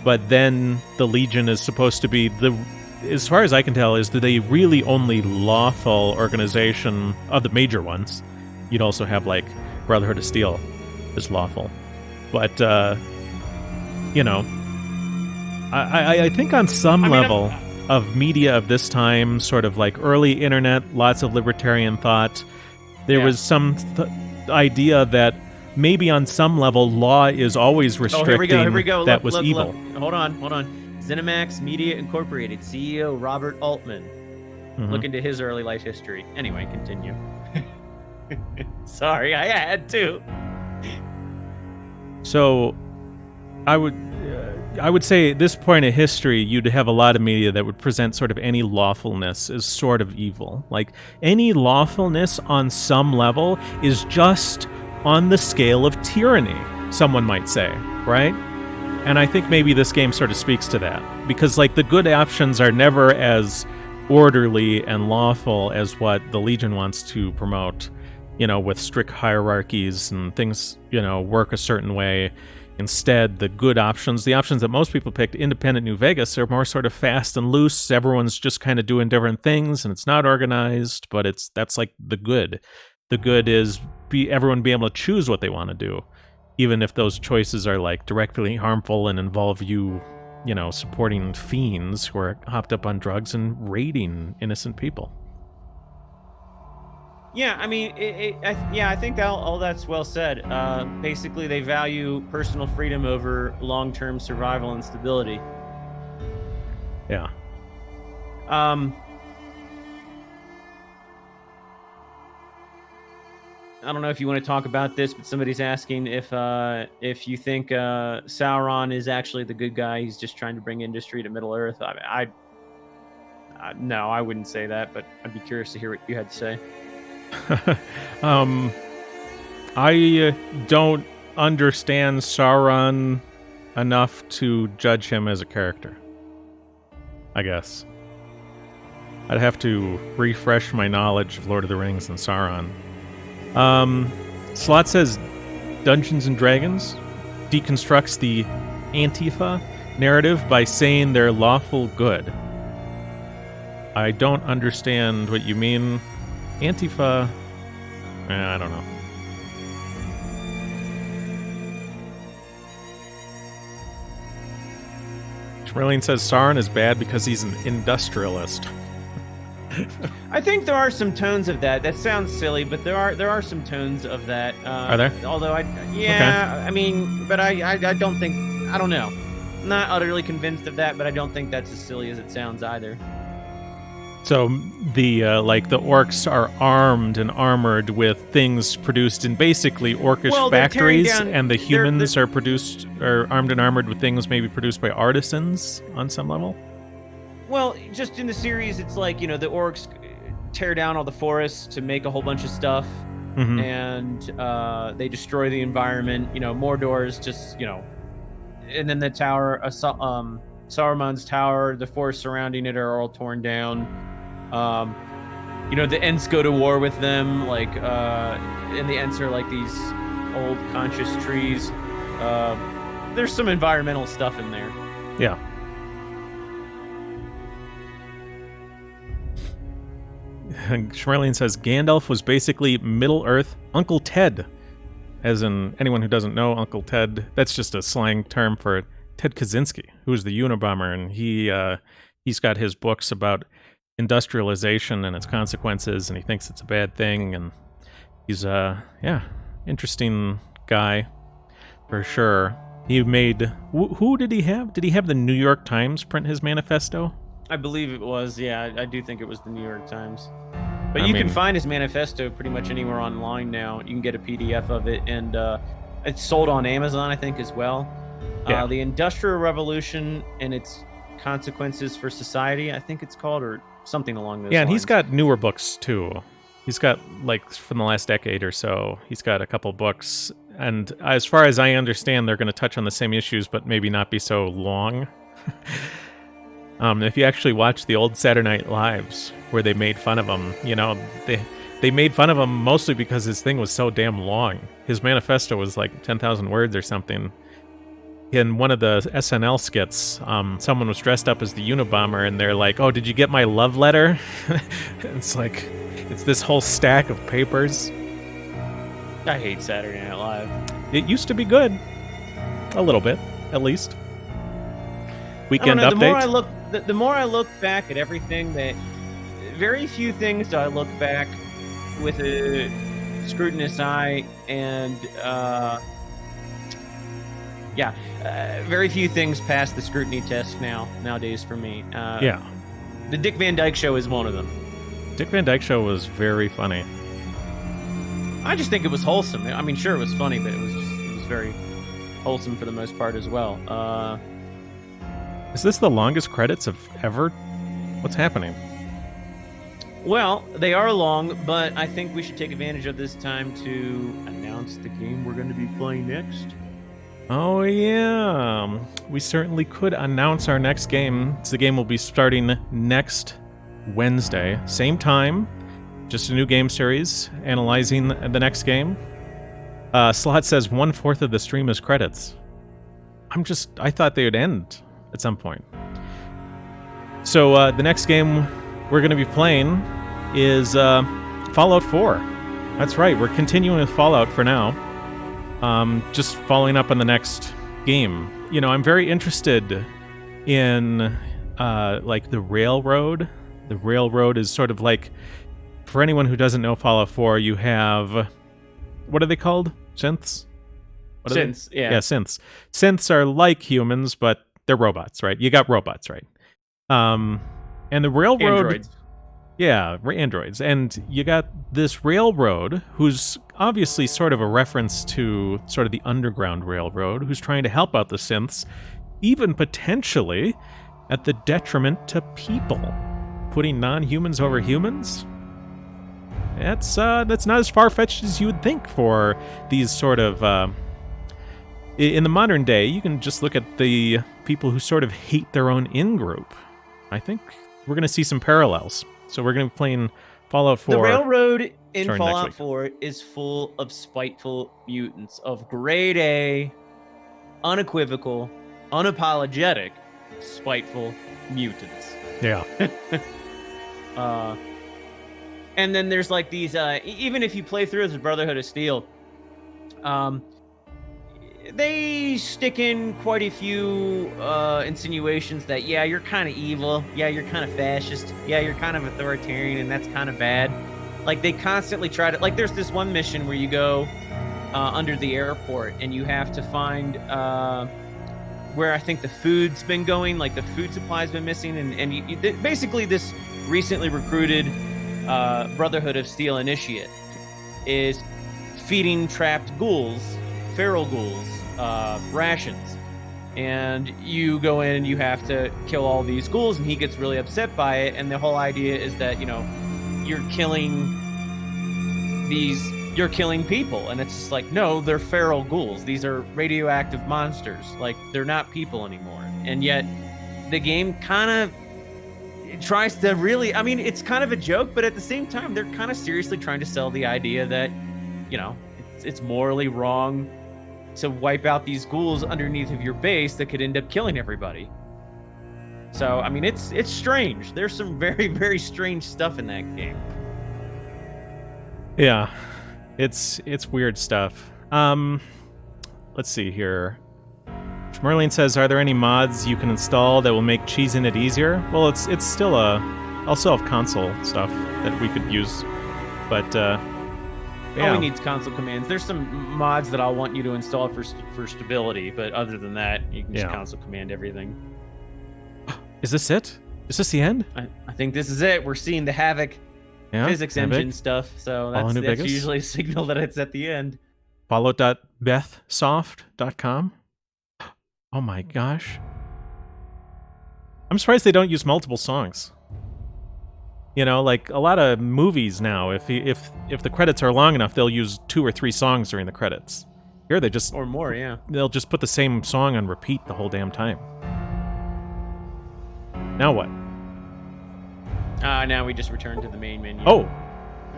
But then the Legion is supposed to be as far as I can tell, is the really only lawful organization of the major ones. You'd also have, like, Brotherhood of Steel is lawful. But, you know, I think on some level of media of this time, sort of like early internet, lots of libertarian thought, there was some idea that maybe on some level law is always restricting here we go. that Look, was evil. Look. Hold on. ZeniMax Media Incorporated, CEO Robert Altman. Look into his early life history. Anyway, continue. Sorry, I had to. So, I would say at this point in history, you'd have a lot of media that would present sort of any lawfulness as sort of evil. Like, any lawfulness on some level is just on the scale of tyranny, someone might say, right? And I think maybe this game sort of speaks to that. Because, like, the good options are never as orderly and lawful as what the Legion wants to promote, you know, with strict hierarchies and things, you know, work a certain way. Instead, the good options, the options that most people picked, independent New Vegas, are more sort of fast and loose. Everyone's just kind of doing different things, and it's not organized, but that's like the good. The good is everyone be able to choose what they want to do, even if those choices are like directly harmful and involve you know, supporting fiends who are hopped up on drugs and raiding innocent people. Yeah, I mean, I think all that's well said. Basically, they value personal freedom over long-term survival and stability. Yeah. I don't know if you want to talk about this, but somebody's asking if you think Sauron is actually the good guy. He's just trying to bring industry to Middle Earth. No, I wouldn't say that, but I'd be curious to hear what you had to say. I don't understand Sauron enough to judge him as a character, I guess. I'd have to refresh my knowledge of Lord of the Rings and Sauron. Slot says Dungeons and Dragons deconstructs the Antifa narrative by saying they're lawful good. I don't understand what you mean. Antifa, I don't know. Schmerling says Sauron is bad because he's an industrialist. I think there are some tones of that. That sounds silly, but there are some tones of that. Are there? Although I mean, but I don't think, I don't know. I'm not utterly convinced of that, but I don't think that's as silly as it sounds either. So the the orcs are armed and armored with things produced in basically orcish factories, and the humans are armed and armored with things maybe produced by artisans on some level. Well, just in the series, it's like, you know, the orcs tear down all the forests to make a whole bunch of stuff, and they destroy the environment. You know, Mordor's just, you know, and then the tower, Saruman's tower, the forests surrounding it are all torn down. You know, the Ents go to war with them, like, and the Ents are like these old conscious trees. There's some environmental stuff in there. Yeah. Schmerling says Gandalf was basically Middle-earth Uncle Ted. As in, anyone who doesn't know Uncle Ted, that's just a slang term for Ted Kaczynski, who is the Unabomber, and he's got his books about industrialization and its consequences, and he thinks it's a bad thing, and he's interesting guy for sure. He made, who did he have? Did he have the New York Times print his manifesto? I believe it was, yeah. I do think it was the New York Times. But you can find his manifesto pretty much anywhere online now. You can get a PDF of it, and it's sold on Amazon, I think, as well. Yeah. The Industrial Revolution and its Consequences for Society, I think it's called, or something along those lines. Yeah, and he's got newer books, too. He's got, like, from the last decade or so, he's got a couple books and as far as I understand, they're going to touch on the same issues, but maybe not be so long. If you actually watch the old Saturday Night Lives, where they made fun of him, they made fun of him mostly because his thing was so damn long. His manifesto was like 10,000 words or something. In one of the SNL skits, someone was dressed up as the Unabomber, and they're like, "Oh, did you get my love letter?" It's like, it's this whole stack of papers. I hate Saturday Night Live. It used to be good. A little bit, at least. Weekend I don't know, update. The more I look back at everything, that very few things do I look back with a scrutinous eye, and very few things pass the scrutiny test nowadays for me. Yeah. The Dick Van Dyke Show is one of them. Dick Van Dyke Show was very funny. I just think it was wholesome. I mean, sure, it was funny, but it was very wholesome for the most part as well. Is this the longest credits of ever? What's happening? Well, they are long, but I think we should take advantage of this time to announce the game we're going to be playing next. Oh, yeah. We certainly could announce our next game. The game will be starting next Wednesday. Same time. Just a new game series. Analyzing the next game. Slot says 1/4 of the stream is credits. I thought they would end at some point. So, the next game we're going to be playing is Fallout 4. That's right. We're continuing with Fallout for now. Just following up on the next game. I'm very interested in, like, the Railroad. The Railroad is sort of like, for anyone who doesn't know Fallout 4, you have, what are they called? Synths? Synths, yeah. Yeah, synths. Synths are like humans, but they're robots, right? You got robots, right? And the Railroad... Androids. Yeah, androids. And you got this railroad, who's obviously sort of a reference to sort of the Underground Railroad, who's trying to help out the synths, even potentially at the detriment to people. Putting non-humans over humans? That's not as far-fetched as you would think for these sort of... in the modern day, you can just look at the people who sort of hate their own in-group. I think we're going to see some parallels. So we're going to be playing Fallout 4. The Railroad in starting Fallout next week. 4 is full of spiteful mutants of grade A, unequivocal, unapologetic, spiteful mutants. Yeah. And then there's like these, even if you play through as a Brotherhood of Steel, they stick in quite a few insinuations that, yeah, you're kind of evil, yeah, you're kind of fascist, yeah, you're kind of authoritarian, and that's kind of bad. Like, they constantly try to... Like, there's this one mission where you go under the airport, and you have to find where I think the food's been going, like the food supply's been missing, and basically this recently recruited Brotherhood of Steel initiate is feeding trapped ghouls, feral ghouls, rations, and you go in and you have to kill all these ghouls, and he gets really upset by it, and the whole idea is that, you're killing people, and it's just like, no, they're feral ghouls. These are radioactive monsters. Like, they're not people anymore. And yet the game kind of tries to really, I mean, it's kind of a joke, but at the same time, they're kind of seriously trying to sell the idea that, it's morally wrong to wipe out these ghouls underneath of your base that could end up killing everybody. So, I mean, it's strange. There's some very, very strange stuff in that game. Yeah. It's weird stuff. Let's see here. Merlin says, are there any mods you can install that will make cheesing it easier? Well, it's still I'll still have console stuff that we could use. But, yeah. All we need is console commands. There's some mods that I'll want you to install for stability, but other than that, you can just console command everything. Is this it? Is this the end? I think this is it. We're seeing the Havoc physics engine stuff, so that's usually a signal that it's at the end. Fallout.bethsoft.com. Oh my gosh. I'm surprised they don't use multiple songs. Like a lot of movies now, if the credits are long enough, they'll use 2 or 3 songs during the credits. Here they just... Or more, yeah. They'll just put the same song on repeat the whole damn time. Now what? Now we just return to the main menu. Oh!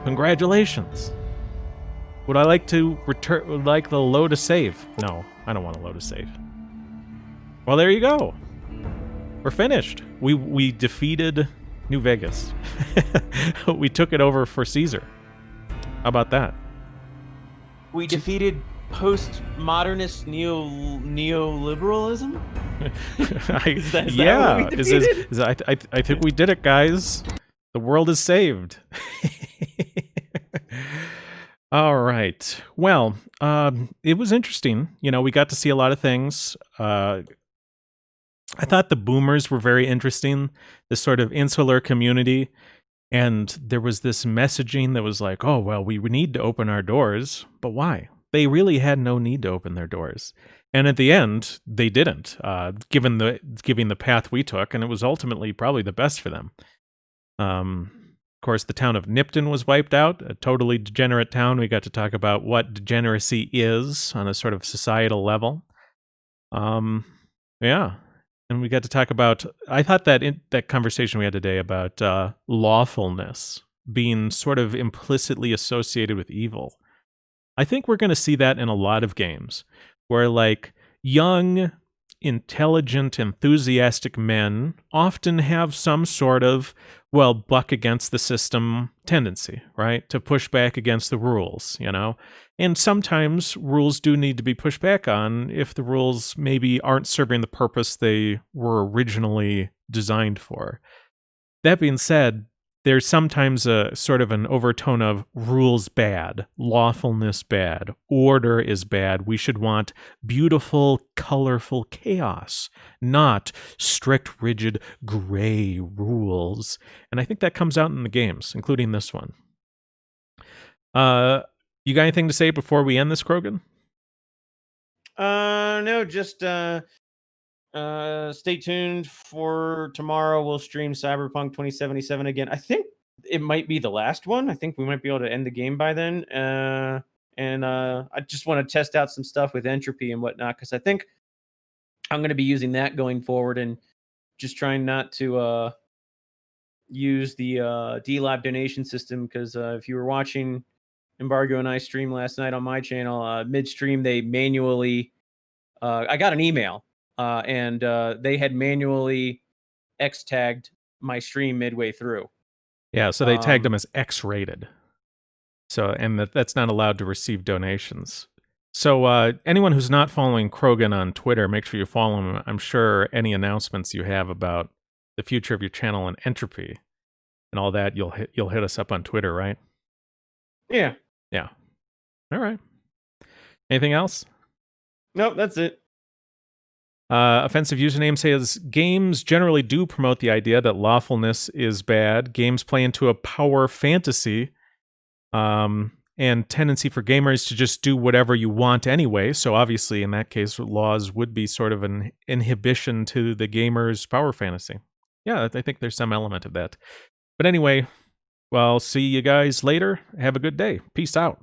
Congratulations! Would I like to return... like the load a save? No, I don't want to load a save. Well, there you go. We're finished. We defeated New Vegas. We took it over for Caesar. How about that? We defeated postmodernist neoliberalism? Is that yeah, what we defeated? I think we did it, guys. The world is saved. All right. Well, it was interesting. You know, we got to see a lot of things. I thought the boomers were very interesting, this sort of insular community. And there was this messaging that was like, oh, well, we need to open our doors. But why? They really had no need to open their doors. And at the end, they didn't, given the path we took. And it was ultimately probably the best for them. Of course, the town of Nipton was wiped out, a totally degenerate town. We got to talk about what degeneracy is on a sort of societal level. Yeah. And we got to talk about, I thought that that conversation we had today about lawfulness being sort of implicitly associated with evil. I think we're going to see that in a lot of games where like young, intelligent, enthusiastic men often have some sort of, well, buck against the system tendency, right? To push back against the rules, you know? And sometimes rules do need to be pushed back on if the rules maybe aren't serving the purpose they were originally designed for. That being said, there's sometimes a sort of an overtone of rules bad, lawfulness bad, order is bad. We should want beautiful, colorful chaos, not strict, rigid, gray rules. And I think that comes out in the games, including this one. You got anything to say before we end this, Krogan? No, just stay tuned for tomorrow. We'll stream Cyberpunk 2077 again. I think it might be the last one. I think we might be able to end the game by then. And I just want to test out some stuff with entropy and whatnot, because I think I'm going to be using that going forward and just trying not to use the D-Lab donation system, because if you were watching Embargo and I stream last night on my channel, midstream they manually I got an email and they had manually X-tagged my stream midway through. Yeah, so they tagged them as X-rated. So, and that's not allowed to receive donations. So anyone who's not following Krogan on Twitter, make sure you follow him. I'm sure any announcements you have about the future of your channel and entropy and all that, you'll hit us up on Twitter, right? Yeah. Yeah. All right. Anything else? Nope, that's it. Offensive username says, games generally do promote the idea that lawfulness is bad. Games play into a power fantasy and tendency for gamers to just do whatever you want anyway. So obviously, in that case, laws would be sort of an inhibition to the gamer's power fantasy. Yeah, I think there's some element of that. But anyway, well, see you guys later. Have a good day. Peace out.